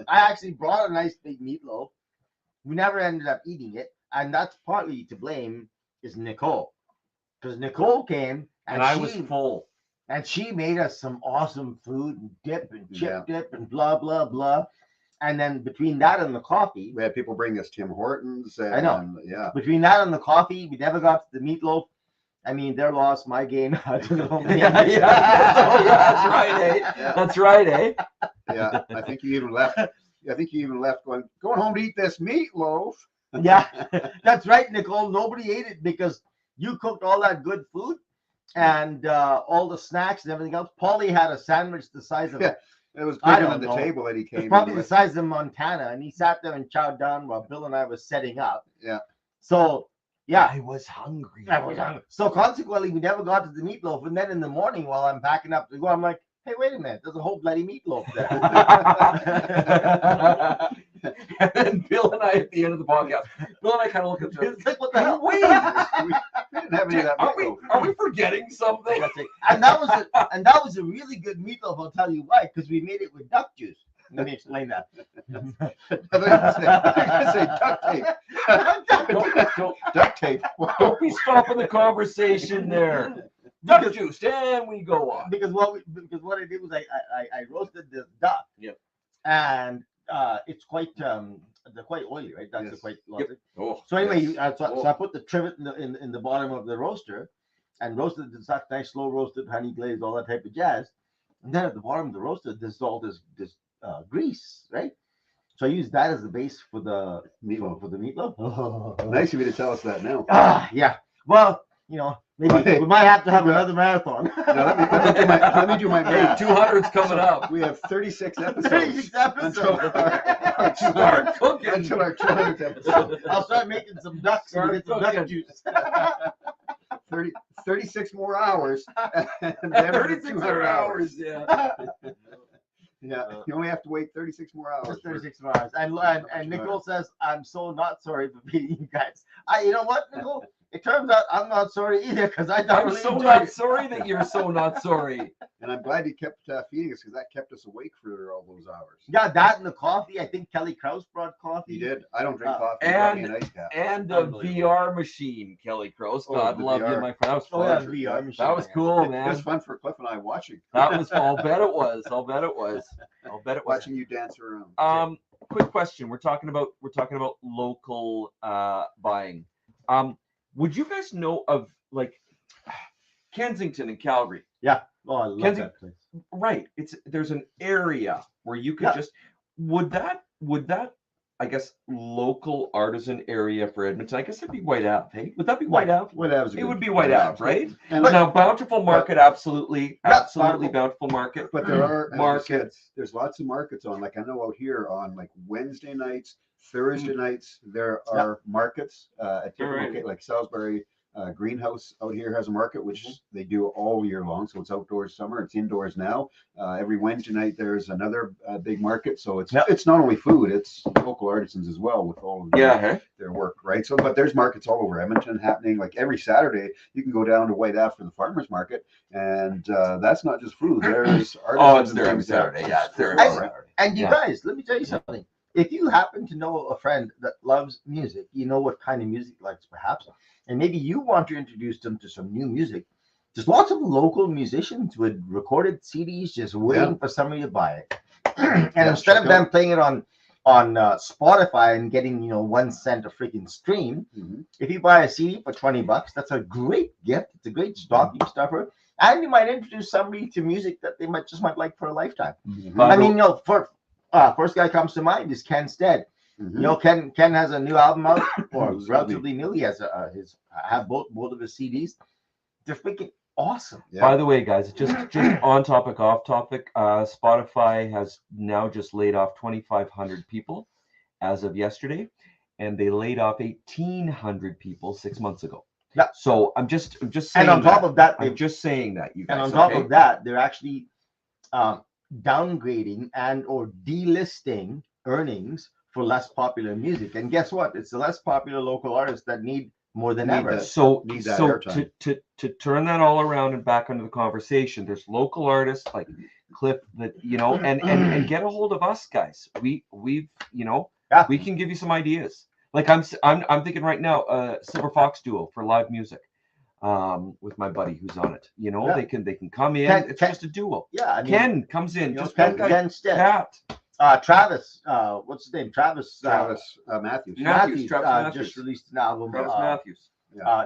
I actually brought a nice big meatloaf. We never ended up eating it, and that's partly to blame is Nicole, because Nicole came And I was full. and she made us some awesome food and dip and chip Yeah. dip and blah blah blah. And then between that and the coffee, We had people bring us Tim Hortons. And, I know. Yeah. between that and the coffee, we never got to the meatloaf. I mean, their loss, my gain. I took it home. That's right, eh? Yeah. That's right, eh? Yeah. I think you even left I think you even left going home to eat this meatloaf. Yeah, that's right, Nicole. Nobody ate it because you cooked all that good food and all the snacks and everything else. Paulie had a sandwich the size of Yeah, it was I bigger don't than the know. table that he It's came in probably the with. size of Montana, and he sat there and chowed down while Bill and I was setting up. Yeah. So yeah, I was hungry. I was hungry. So consequently, we never got to the meatloaf. And then in the morning, while I'm packing up to go, I'm like, hey, wait a minute, there's a whole bloody meatloaf there. And then Bill and I at the end of the podcast, Bill and I kind of look at each other. It's like, what the hell? Wait, We didn't have any of that meatloaf. are we forgetting something? That's it. And that was a really good meatloaf. I'll tell you why, because we made it with duck juice. Let me explain that. I thought you were going to say duct tape. Duct tape. Don't be stopping the conversation there. Duck juice, and we go on. Because what I did was I roasted this duck. Yep. And it's quite they're quite oily, right? Ducks Yes. are quite Yep. oily. Oh, So anyway, Yes. so I put the trivet in the bottom of the roaster and roasted the duck, nice slow roasted, honey glazed, all that type of jazz. And then at the bottom of the roaster, there's all this grease, right? So I used that as the base for the Meatloaf. For the meatloaf. Nice of you to tell us that now. Yeah. Well, maybe Hey, we might have to have another marathon. Now, let me do my hey, math. 200's coming up. We have 36 episodes 36 episodes. until our Start cooking. until our 200th episode. I'll start making some ducks and get some duck Cooking. juice. 36 more hours. And then 36 200 hours, yeah. Yeah, you only have to wait 36 more hours. Just 36 hours. And Nicole says, I'm so not sorry for beating you guys. You know what, Nicole? It turns out I'm not sorry either because I I'm thoroughly so enjoyed not it. sorry that you're so not sorry. And I'm glad you kept feeding us because that kept us awake for all those hours. Yeah, that and the coffee. I think Kelly Krause brought coffee. You did. I don't drink coffee. You brought me an ice cap. And the Unbelievable. VR machine, Kelly Crows. Oh, God the love you, VR. my friend. That was Oh, fun. yeah, Sure. VR machine. That was cool, It was man. fun for Cliff and I watching. That was. I'll bet it was. I'll bet it was. I'll bet it was. Watching you dance around. Quick question. We're talking about local buying. Would you guys know of like Kensington and Calgary? Oh, I love Kensington- that place. Right. There's an area where you could Yeah. just would that I guess local artisan area for Edmonton. I guess that'd be White Ave. Hey, would that be White Ave? It would be White Ave, right? And Now, Bountiful Market, absolutely Bountiful Market. But there are as you Markets. said, there's lots of markets on. Like I know out here on like Wednesday nights, Thursday nights, there are markets at different Right. locations. Like Salisbury Greenhouse out here has a market, which they do all year long. So it's outdoors summer, it's indoors now. Every Wednesday night there's another big market. So it's not only food, it's local artisans as well with all of their work, right? So but there's markets all over Edmonton happening. Like every Saturday, you can go down to White Ave for the farmers market, and that's not just food. There's artisans. It's there every Saturday. Yeah, it's there every And- Saturday. And you guys, let me tell you something. If you happen to know a friend that loves music, you know what kind of music he likes, perhaps, and maybe you want to introduce them to some new music. There's lots of local musicians with recorded CDs just waiting for somebody to buy it. And instead of them playing it on Spotify and getting 1 cent a freaking stream, if you buy a CD for $20, that's a great gift. It's a great stocking stuffer, and you might introduce somebody to music that they might like for a lifetime. I mean, first guy comes to mind is Ken Stead. Ken has a new album out, or relatively new. He has have both of his CDs. They're freaking awesome. Yeah. By the way, guys, just on topic, off topic, Spotify has now just laid off 2,500 people as of yesterday, and they laid off 1,800 people 6 months ago. Yeah. So I'm just saying. And on top of that, I'm just saying that you guys. and on top of that, they're actually downgrading and or delisting earnings for less popular music. And guess what? It's the less popular local artists that need more than ever. So Need that airtime. to turn that all around and back into the conversation, there's local artists like Cliff that and get a hold of us, guys. We've we can give you some ideas. Like I'm thinking right now, Silver Fox Duo for live music. With my buddy who's on it, they can come in. It's just a duo. Yeah, I mean, Ken comes in. Just Ken, one guy. Ken Stead. Cat. Travis, what's his name? Travis Matthews. Matthews, Travis Matthews. just released an album Travis Matthews.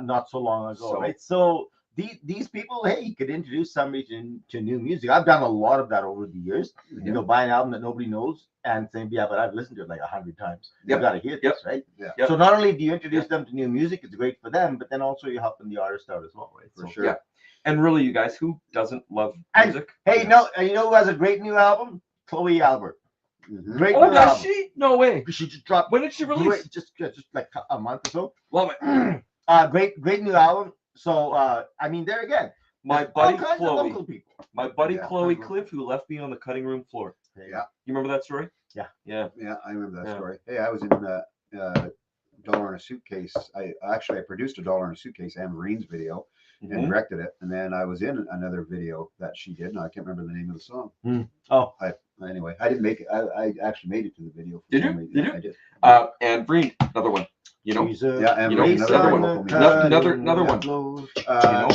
not so long ago, So- right? So these people, hey, you could introduce somebody to new music. I've done a lot of that over the years. You know, buy an album that nobody knows and saying, yeah, but I've listened to it like 100 times. Yep. You got to hear this, right? Yeah. Yep. So not only do you introduce them to new music, it's great for them, but then also you're helping the artist out as well, right? For So, sure. Yeah. And really, you guys, who doesn't love And- music? Hey, no, you know who has a great new album? Chloe Albert. Mhm. Great Oh, new does album. she? No way. She just dropped. When did she release? Great, just like a month or so. Love it. Great new album. So I mean, there again, My there's all buddy kinds of Chloe, local people. my buddy Yeah. Chloe Cliff, who left me on the cutting room floor. Yeah. You remember that story? Yeah. Yeah. Yeah, I remember that Yeah. story. Hey, I was in Dollar in a Suitcase. I produced a Dollar in a Suitcase Anne Marine's video and Mhm. directed it, and then I was in another video that she did. And I can't remember the name of the song. Oh, Anyway, I didn't make it. I actually made it to the video. for Did some you? reason. Did you? I did. And Breen, another one. You know, she's a Yeah, and You know, race another on one. the Another cutting one. room. you know.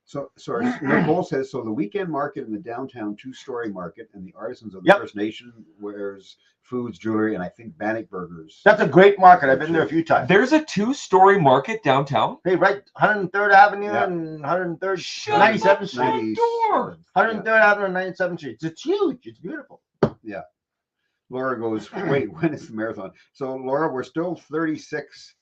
So sorry, Nicole says, so the weekend market in the downtown two-story market and the artisans of the Yep. First Nation wears foods, jewelry, and I think Bannock burgers. That's a great market. I've been there a few times. There's a 2-story market downtown. Hey, right, 103rd Avenue Yeah. and 103rd, Shut 97th the Street. front door. 103rd Avenue and 97th Street. It's huge. It's beautiful. Laura goes, wait, when is the marathon? So Laura, we're still 36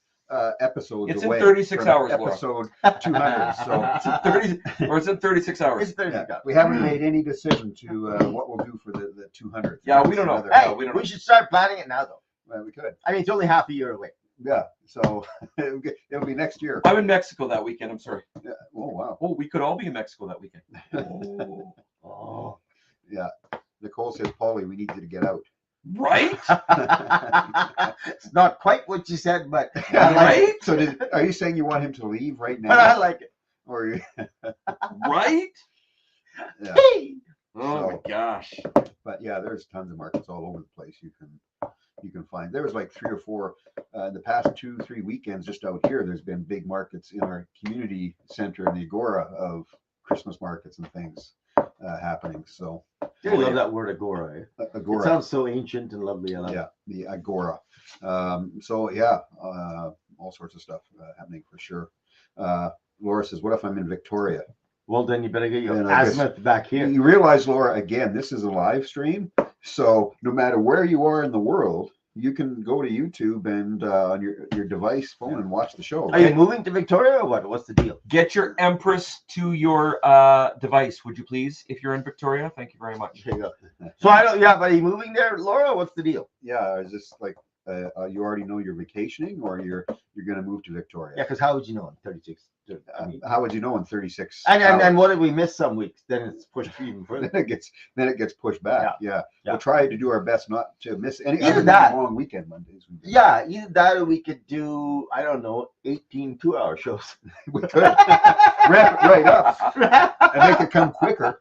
episodes It's in away. 36 from hours, Laura. episode 200. So It's in 30 or it's in 36 hours. It's 30 yeah, we haven't made any decision to what we'll do for the 200th. Yeah, we don't know. Another- Hey, No, we don't know. we should start planning it now, though. Well, we could. I mean, it's only half a year away. Yeah. So it'll be next year. I'm in Mexico that weekend. I'm sorry. Yeah. Oh wow. Oh, we could all be in Mexico that weekend. Oh. Oh. Yeah. Nicole says, Paulie, we need you to get out. Right? It's not quite what you said, but Yeah, Right? So are you saying you want him to leave right but I now? like it. Or Right? yeah. Hey! Oh my So- gosh. But yeah, there's tons of markets all over the place. You can find. There was like 3 or 4 the past 2-3 weekends just out here. There's been big markets in our community center in the Agora of Christmas markets and things happening. So I love that word agora. Eh? It Agora, sounds so ancient and lovely. I love yeah, it. the Agora. So yeah, all sorts of stuff happening for sure. Laura says, "What if I'm in Victoria?" Well, then you better get your Then I guess- azimuth back here. You realize, Laura, again, this is a live stream. So no matter where you are in the world, you can go to YouTube and on your device phone and watch the show. Are you right? moving to Victoria or what? What's the deal? Get your Empress to your device, would you please? If you're in Victoria, thank you very much. There you go. So I don't. Yeah, but are you moving there, Laura? What's the deal? Yeah, is this like you already know you're vacationing, or you're going to move to Victoria? Yeah, because how would you know in 36? I mean, How would you know in 36? and hours? what if we miss some weeks? Then it's pushed even further. then it gets pushed back. Yeah. Yeah. We'll try to do our best not to miss any Either other that- long weekend Mondays. Yeah, either that or we could do, I don't know, 18 2-hour shows. We could wrap it right up and make it come quicker.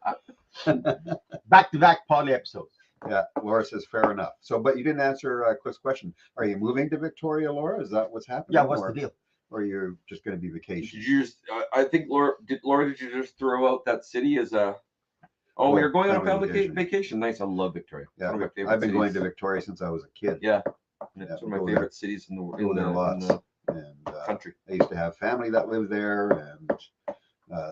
Back-to-back Podlie episodes. Yeah, Laura says fair enough. So, but you didn't answer Cliff's question. Are you moving to Victoria, Laura? Is that what's happening? Yeah, what's or, the deal? Or you're just going to be Did vacation? you just? I think Laura. Did you just throw out that city as a? Oh, Well, you're going on a family family vacation. vacation. Nice. I love Victoria. Yeah, One of my favorite I've been going to cities. Victoria since I was a kid. Yeah, Yeah, it's one of go my there. favorite cities in the Go there lots. And country. I used to have family that lived there, and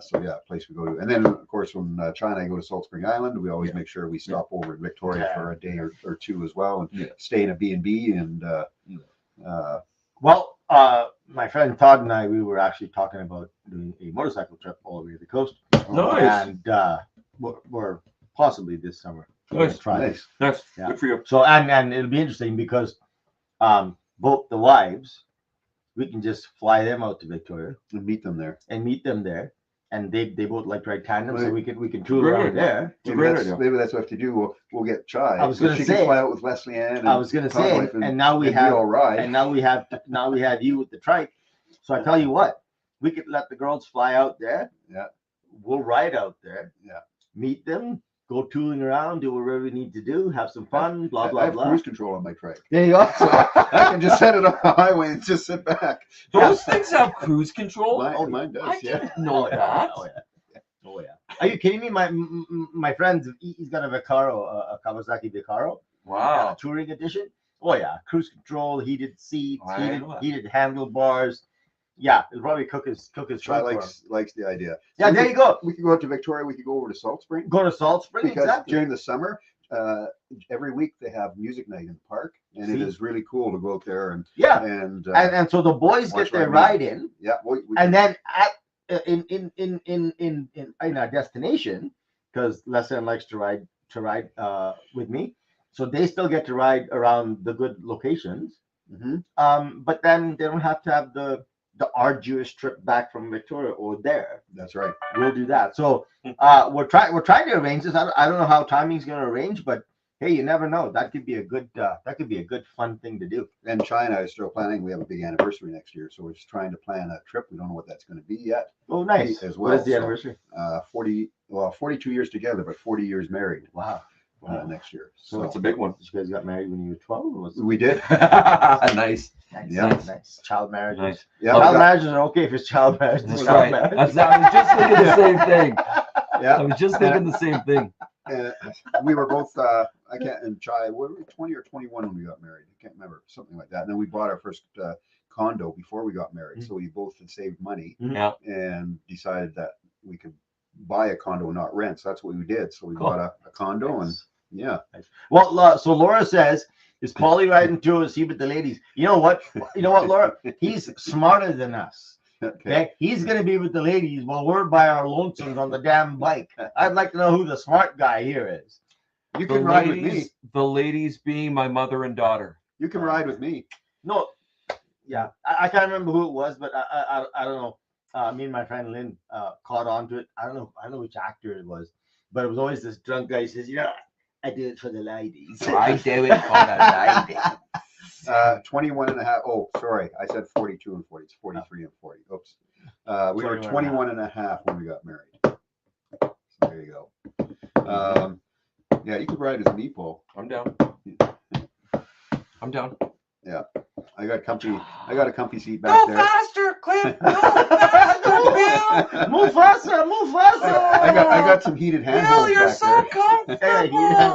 so yeah, place we go to. And then of course, when China and I go to Salt Spring Island, we always make sure we stop over in Victoria for a day or two as well, and Yeah. stay in a B&B. And Well, my friend Todd and I, we were actually talking about doing a motorcycle trip all the way to the coast. Nice. And we're possibly this summer. We're Nice. gonna try it. nice. That's Yeah. good for you. So, and it'll be interesting because both the wives, we can just fly them out to Victoria And meet them there. and meet them there. And they both like to ride tandem, so Right. we can tool Great around idea. there. It's a great idea. Maybe that's what we have to do. We'll get Chai. I was so gonna she say- can fly out with Leslie Ann. And I was gonna Todd say, Wife and now we and have all ride. And now we have you with the trike. So I tell you what, we could let the girls fly out there. Yeah. We'll ride out there. Yeah. Meet them, go tooling around, do whatever we need to do, have some fun, blah I blah have blah. cruise control on my trike. There you go. So I can just set it on the highway and just sit back. Those things have cruise control. Mine does. I Yeah. didn't know that. Oh yeah. Oh yeah. Are you kidding me? My friend, he's got a Vaccaro, a Kawasaki Vaccaro, Wow. touring edition. Oh yeah, cruise control, heated seats, I know that. heated handlebars. Yeah, it'll probably cook his Try food for him. likes the idea. Yeah, So there you go. we could go out to Victoria. We could go over to Salt Spring Go to Salt Spring, because exactly. during the summer, every week they have music night in the park, and it See? is really cool to go out there and Yeah, and so the boys watch get their ride ride in, yeah. and then in our destination, because Lesson likes to ride with me, so they still get to ride around the good locations. Mhm. But then they don't have to have the arduous trip back from Victoria or there. That's right. We'll do that. So we're trying to arrange this. I don't know how timing's going to arrange, but hey, you never know. That could be a good fun thing to do. And China is still planning. We have a big anniversary next year, so we're just trying to plan a trip. We don't know what that's going to be yet. Oh, nice. As well. What is the So, anniversary? 42 years together, but 40 years married Wow. next year. So it's a big one. You guys got married when you were 12? Or was it? We did. Nice. Nice, Yeah. nice. Child marriages. Nice. Yeah, Child we got- marriages are okay if it's child marriage. That's Child right. marriage. I was just thinking the same thing. I yeah. was just thinking the same thing. We were both. I can't. And Chai, what were we, 20 or 21 when we got married? I can't remember. Something like that. And then we bought our first condo before we got married, so we both had saved money Yeah. and decided that we could buy a condo and not rent. So that's what we did. So we Cool. bought a condo, and yeah. Well, so Laura says, is Podlie riding tour see with the ladies? You know what, Laura? He's smarter than us. Okay, he's gonna be with the ladies while we're by our lonesomes on the damn bike. I'd like to know who the smart guy here is. You The can ride with me. ladies, the ladies being my mother and daughter. You can ride with me. No, yeah, I can't remember who it was, but I don't know. Me and my friend Lynn caught on to it. I don't know which actor it was, but it was always this drunk guy who says, I do it for the ladies. I do it for the ladies. 21 and a half. Oh, sorry. I said 42 and 40. It's 43 and 40. Oops. We were 21 and a half when we got married. So there you go. Yeah, you could ride as me, Paul. I'm down. I'm down. I got a comfy seat back there. faster, Cliff. Go faster, Bill. Move faster, move faster. I got some heated handholds Bill, you're back so there. comfortable. You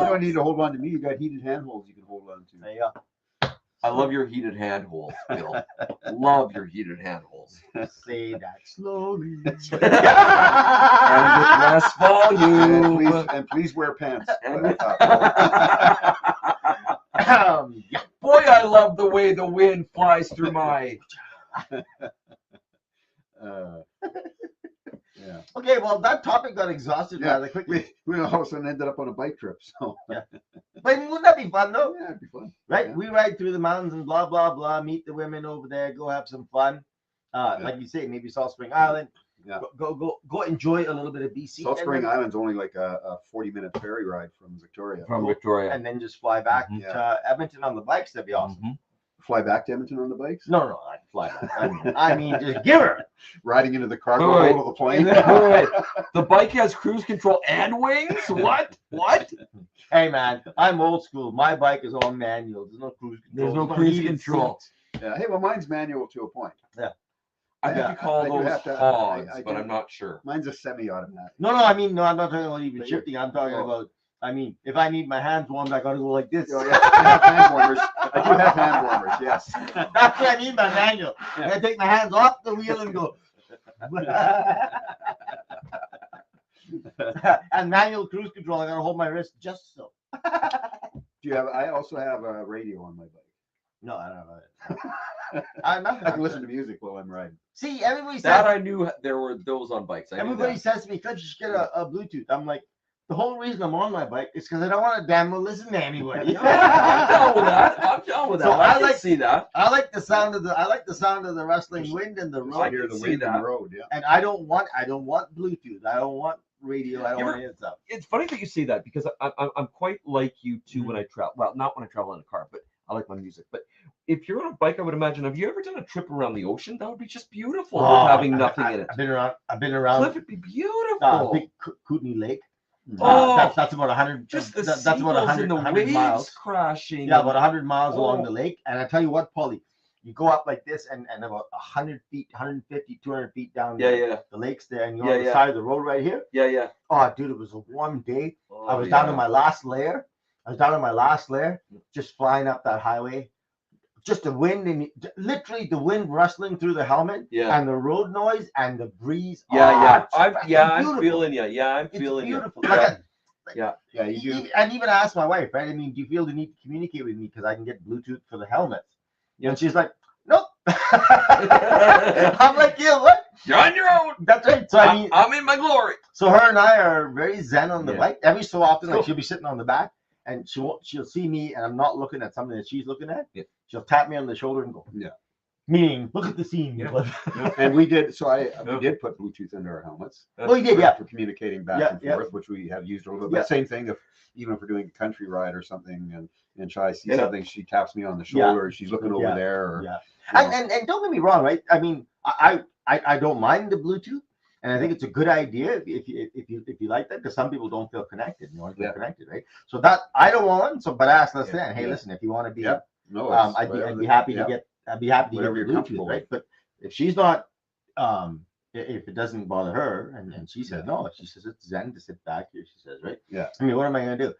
don't need to hold on to me. You got heated handholds you can hold on to. There you go. I love your heated handholds, Bill. Love your heated handholds. Say that slowly. And with less volume. And please wear pants. And- Yeah. Boy, I love the way the wind flies through my. Yeah. Okay, well, that topic got exhausted Yeah, rather quickly. we all of a sudden ended up on a bike trip. So But wouldn't that be fun, though? yeah, it'd be fun. Right? Yeah. We ride through the mountains and blah, blah, blah, meet the women over there, go have some fun. Like you say, maybe Salt Spring Island. Yeah. Go enjoy a little bit of BC. Salt and Spring then- Island's only like a 40-minute ferry ride from Victoria. From Victoria. And then just fly back Mhm. to Edmonton on the bikes. That'd be awesome. Mhm. Fly back to Edmonton on the bikes. No, I can fly back. I mean, just give her. Riding into the cargo Wait, hold of the plane. Wait. The bike has cruise control and wings? What? What? Hey, man, I'm old school. My bike is all manual. There's no cruise control. There's no There's cruise heated control. seats. Yeah. Hey, well, mine's manual to a point. I think Yeah, you call I do those have to- hogs, I but do. I'm not sure. Mine's a semi-automatic. No, I mean, no, I'm not talking about even But you- shifting. I'm talking Oh. about, I mean, if I need my hands warmed, I gotta go like this. Oh, yeah. I have hand warmers. I do have hand warmers. Yes. That's what I mean by manual. Yeah. I take my hands off the wheel and go. And manual cruise control, I gotta hold my wrist just so. Do you have? I also have a radio on my bike. No, I don't know. I'm not. I can listen to music while I'm riding. See, everybody says That I knew there were those on bikes. I knew everybody that. says to me, "Could you just get a Bluetooth?" I'm like, the whole reason I'm on my bike is because I don't want to damn well listen to anybody. I'm down with that. I'm down with that. So I I can like- see that. I like the sound of the rustling wind and the Just road. hear can the see wind in that. the road. Yeah. And I don't want Bluetooth. I don't want radio. I don't You want any of that stuff. It's funny that you say that because I'm quite like you too when I travel. Well, not when I travel in a car, but I like my music. But if you're on a bike, I would imagine. Have you ever done a trip around the ocean? That would be just beautiful with having nothing in it. I've been around. Cliff, it'd be beautiful. Big Kootenai Lake. Oh, That's about 100. just the that's about seagulls 100, and the 100 waves miles. crashing. Yeah, about 100 miles along Oh. the lake. And I tell you what, Podlie, you go up like this and about 100 feet, 150, 200 feet down Yeah. the lakes there, and you're Yeah, on the yeah. side of the road right here. Yeah. Oh, dude, it was a warm day. Oh, I was down yeah. to my last layer. Just flying up that highway just the wind and literally the wind rustling through the helmet, Yeah. and the road noise and the breeze. Yeah, Oh, I'm it's I'm beautiful. feeling you. Yeah, I'm It's feeling you. beautiful. Like Yeah. Yeah, you do. and even asked my wife, right? I mean, do you feel the need to communicate with me because I can get Bluetooth for the helmets? Yeah. And she's like, nope. I'm like, yeah, what? You're on your own. That's right. So I mean, I'm in my glory. so her and I are very zen on the Yeah. bike. Every so often, like Cool. she'll be sitting on the back, and she'll see me, and I'm not looking at something that she's looking at. Yeah. She'll tap me on the shoulder and go, Yeah. Meaning, look at the scene. Yeah. And we did. So we Yeah. did put Bluetooth into our helmets. Oh, you did, yeah. For communicating back Yeah, and yeah. forth, which we have used a little bit. Yeah. But same thing, even if we're doing a country ride or something, and try to see Yeah. something, she taps me on the Yeah. shoulder. She's looking over Yeah. there. Or, Yeah. you know. And don't get me wrong, right? I mean, I don't mind the Bluetooth, and I think it's a good idea if you like that, because some people don't feel connected. You want to feel Yeah. connected, right? So that I don't want one. So, but I asked Leslie, hey, Yeah. listen, if you want to be, Yeah. No, it's I'd whatever be happy yeah. to get. I'd be happy to Whatever get you're the comfortable Bluetooth, right? But if she's not, if it doesn't bother her, and she said no, she says it's zen to sit back here. She says, right? Yeah. I mean, what am I gonna do?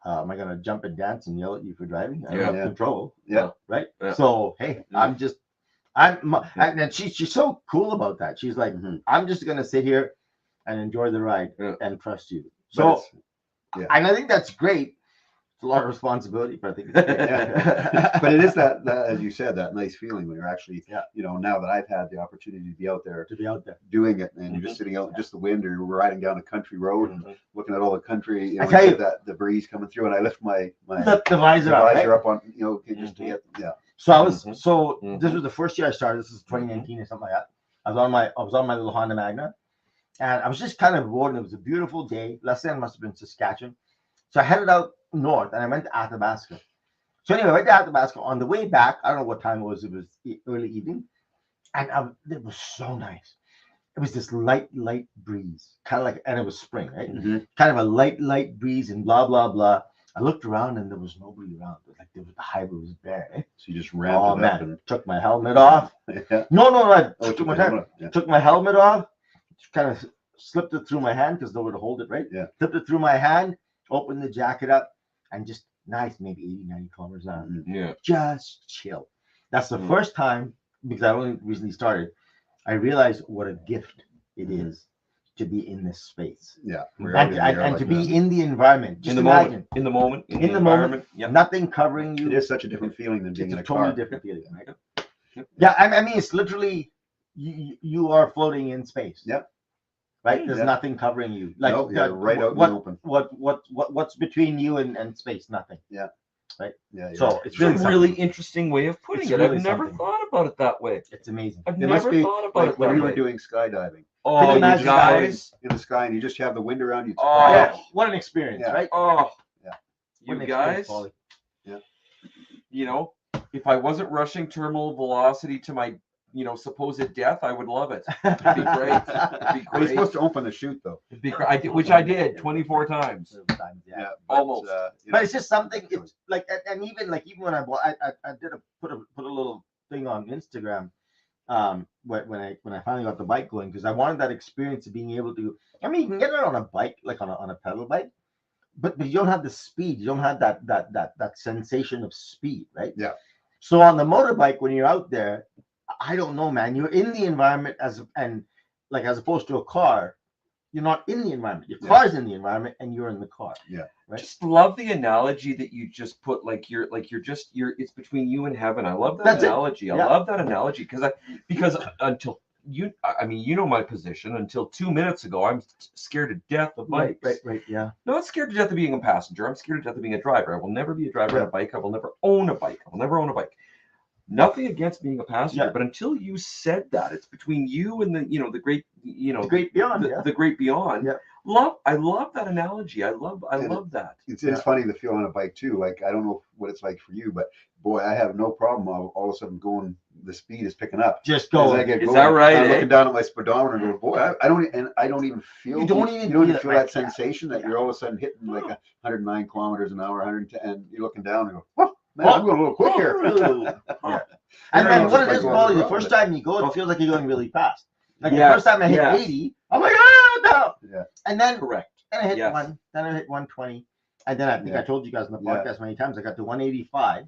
Am I gonna jump and dance and yell at you for driving? I don't Yeah. have Yeah. control. Yeah. Right. Yeah. So hey, Yeah. and she's so cool about that. She's like, Mhm. I'm just gonna sit here and enjoy the ride Yeah. and trust you. But So, it's- yeah. and I think that's great. It's a lot of responsibility, but I think it's great. Yeah. But it is that, as you said, that nice feeling when you're actually, Yeah. now that I've had the opportunity to be out there to be out there. doing it, and you're Mhm. just sitting out, just the wind, or you're riding down a country road and Mhm. looking at all the country, I tell and you- that the breeze coming through, and I lift my Lift the visor up. visor Right? up on, just to get, yeah. So I was Mhm. so Mhm. this was the first year I started. This is 2019 or something like that. I was on my little Honda Magna, and I was just kind of bored. And it was a beautiful day. Leslie must have been Saskatchewan. So I headed out north, and I went to Athabasca. So anyway, I went to Athabasca. On the way back, I don't know what time it was. It was early evening, and it was so nice. It was this light breeze, kind of like, and it was spring, right? Mhm. Kind of a light breeze, and blah blah blah. I looked around, and there was nobody around. Like the highway was bare. Eh? So you just ramped Oh it man, up and took my helmet off. yeah. No, I Oh, took my time. yeah. Took my helmet off, kind of slipped it through my hand because nowhere to hold it, right? Yeah. Slipped it through my hand, opened the jacket up, and just nice, maybe 80, 90 kilometers an hour. Mhm. Yeah. Just chill. That's the Mm. first time, because I only recently started, I realized what a gift it Mhm. is to be in this space. Yeah. We're out And, in and, there and like to be that. in the environment. Just In the imagine. moment. In the moment. In the the moment. environment. Yeah. Nothing covering you. It is such a different feeling than being It's in a a totally car. different feeling, right? Yep. Yeah, I mean, it's literally you are floating in space. Yep. Right? There's Yeah. nothing covering you. Like Nope, you're right out in what, the open. what's between you and space? Nothing. Yeah. So it's It's a really really something. interesting way of putting It's it. really I've never something. thought about it that way. It's amazing. I've It must never be thought about like it when that we were way. doing skydiving. Oh, you imagine guys. In the sky, and you just have the wind around you. It's Oh. quiet. What an experience, Yeah. right? Oh. Yeah. You What an experience, guys. Paulie. If I wasn't rushing terminal velocity to my, supposed death, I would love it. It'd be great. It'd be Well, you're great. supposed to open the chute though. It'd be great. Which I did 24 times. Sometimes, yeah. But, Almost. But it's just something. It's like, and even when I bought, I did put a little thing on Instagram. When I finally got the bike going, because I wanted that experience of being able to. I mean, you can get it on a bike, like on a pedal bike, but you don't have the speed. You don't have that sensation of speed, right? Yeah. So on the motorbike, when you're out there, I don't know, man. You're in the environment as opposed to a car. You're not in the environment. Your Yeah. car's in the environment, and you're in the car. Right. Just love the analogy that you just put. It's between you and heaven. I love that That's it. analogy. I Yeah. love that analogy because until my position. Until 2 minutes ago, I'm scared to death of bikes. Right. Yeah. Not scared to death of being a passenger. I'm scared to death of being a driver. I will never be a driver on a bike. I will never own a bike. I will never own a bike. Nothing against being a passenger, Yeah. but until you said that, it's between you and the great, The great beyond. the, Yeah. the great beyond. Yeah. I love that analogy. I love that. It's funny to feel on a bike too. Like I don't know what it's like for you, but boy, I have no problem all of a sudden going. The speed is picking up. Just As go. I get Is going, that right, I'm eh? looking down at my speedometer and go, boy, I don't even feel. You don't even feel it, feel right? that sensation that you're all of a sudden hitting like 109 kilometers an hour, 110, and you're looking down and go, oh, man, I'm going a little quick here. Yeah. And then what it is, Like Paulie, going the first time you go, it feels like you're going really fast. Like Yes, the first time I hit yes. 80, I'm like, what the hell? Yeah. And then Correct. I hit Yes. then I hit 120. And then I think I told you guys in the Yeah. podcast many times, I got to 185.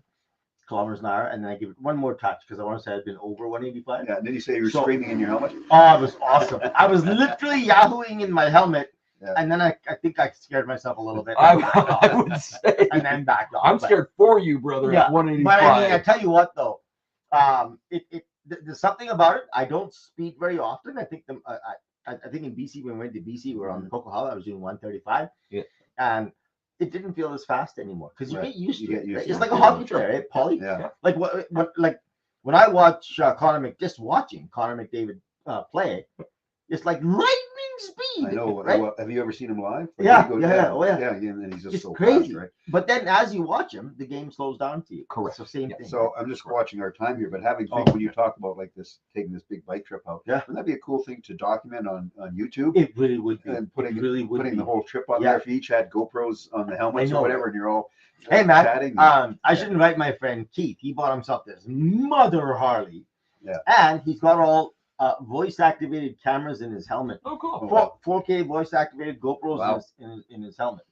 kilometers an hour, and then I give it one more touch because I want to say I'd been over 185. Yeah. Did you say you were So- screaming in your helmet? Oh, it was awesome. I was literally yahooing in my helmet, Yeah. and then I think I scared myself a little bit. I and would say and then backed off. I'm But- scared for you, brother. Yeah, At 185. But I mean, I tell you what, though, there's something about it. I don't speed very often. I think I think in BC, when we went to BC, we were on the Coquihalla. I was doing 135. Yeah. And it didn't feel as fast anymore because you Right. get used You to get it. used Right? to It's it. like a Yeah. hockey player, right, Paulie? Yeah. Like like when I watch just watching Connor McDavid play, it's like lightning speed. I know. right? Well, have you ever seen him live? Yeah, he goes- yeah. Oh, yeah. Yeah, and he's just It's so crazy. fast, right? But then as you watch him, the game slows down to you. Correct. It's the same Yeah. thing. So I'm just watching our time here, but having Oh. when you talk about like this, taking this big bike trip out, Yeah. wouldn't that be a cool thing to document on YouTube? it really would be. And putting it really would putting be. the whole trip on Yeah. there. If you each had GoPros on the helmets know, or whatever, and you're all Hey man, chatting. I should invite my friend Keith. He bought himself this mother Harley. Yeah. And he's got all voice activated cameras in his helmet. Oh, cool. Oh. 4K voice activated GoPros Wow. in his helmet.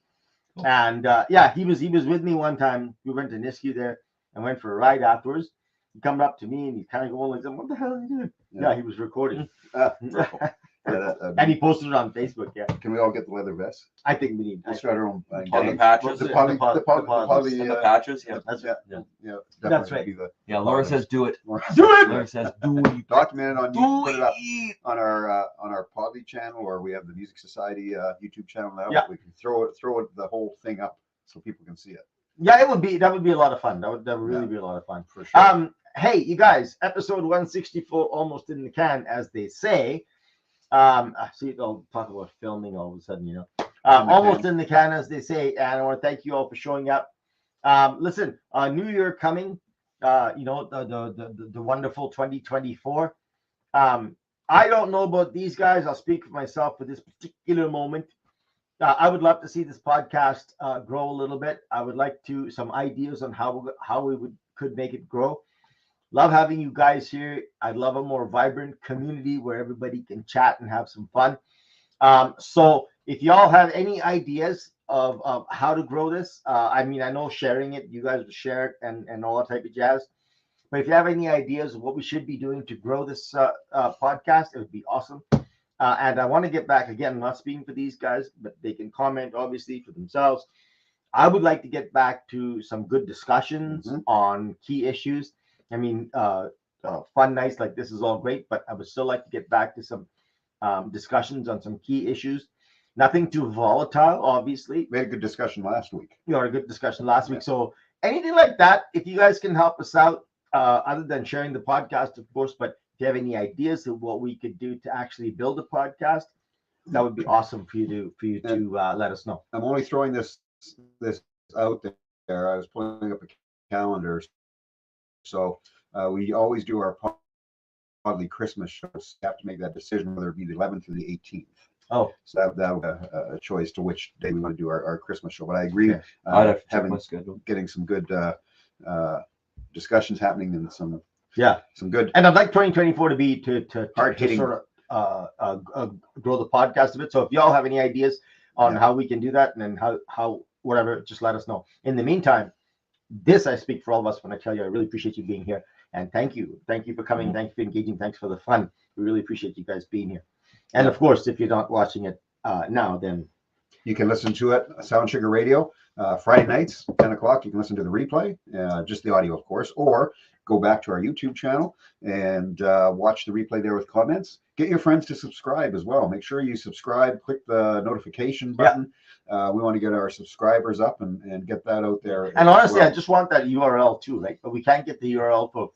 Cool. And he was with me one time. We went to Nisku there and went for a ride afterwards. He come up to me and he's kind of going like, "What the hell are you doing?" Yeah. Yeah, he was recording. Yeah, And he posted it on Facebook. Yeah, can we all get the leather vests? I think we need. We'll start our own. On the gang. patches. The The poly, pod- the poly, the pod- poly, And the patches. Yeah. That's yeah, yeah. yeah, That's definitely right. be the- Yeah. Laura says do it. Do it. Laura says do it. document it on Do put it up it. on our Podlie channel, or we have the Music Society YouTube channel now. Yeah. We can throw it the whole thing up so people can see it. Yeah, that would be a lot of fun. That would really Yeah. be a lot of fun. For sure. Hey, you guys, episode 164 almost in the can, as they say. See, I'll talk about filming all of a sudden, you know. Almost in the can, as they say, and I want to thank you all for showing up. Listen, New Year coming, the wonderful 2024. I don't know about these guys. I'll speak for myself for this particular moment. I would love to see this podcast grow a little bit. I would like some ideas on how we could make it grow. Love having you guys here. I'd love a more vibrant community where everybody can chat and have some fun. So if y'all have any ideas of how to grow this, I know sharing it, you guys will share it and all that type of jazz. But if you have any ideas of what we should be doing to grow this podcast, it would be awesome. And I want to get back again, I'm not speaking for these guys, but they can comment obviously for themselves. I would like to get back to some good discussions on key issues. Fun nights like this is all great, but I would still like to get back to some discussions on some key issues. Nothing too volatile, obviously. We had a good discussion last week. You had a good discussion last week. So anything like that, if you guys can help us out, other than sharing the podcast, of course, but if you have any ideas of what we could do to actually build a podcast, that would be awesome for you to let us know. I'm only throwing this out there. I was pulling up a calendar. So we always do our Podlie Christmas shows. We have to make that decision whether it be the 11th or the 18th. Oh, So that a choice to which day we want to do our Christmas show. But I agree, Okay. I'd have to check having my schedule. getting some good discussions happening and some good. and I'd like 2024 to be to Hard-hitting. sort of grow the podcast a bit. So if y'all have any ideas on Yeah. how we can do that and then how whatever, just let us know. In the meantime, I speak for all of us when I tell you I really appreciate you being here, and thank you for coming, thank you for engaging, thanks for the fun. We really appreciate you guys being here. And of course, if you're not watching it now, then You can listen to it, Sound Sugar Radio, Friday nights, 10 o'clock. You can listen to the replay, just the audio, of course, or go back to our YouTube channel and watch the replay there with comments. Get your friends to subscribe as well. Make sure you subscribe, click the notification button. We want to get our subscribers up and get that out there. and as honestly, well. I just want that URL too, right? But we can't get the URL for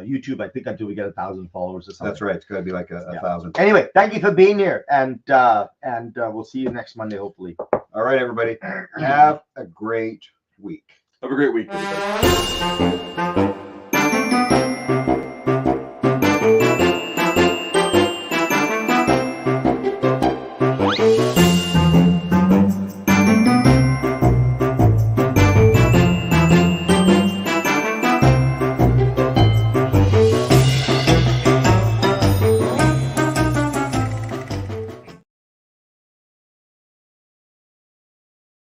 YouTube, I think, until we get 1,000 followers or something. That's right. It's got to be like a 1,000. Anyway, thank you for being here, and we'll see you next Monday, hopefully. All right, everybody. Have a great week. Have a great week, everybody.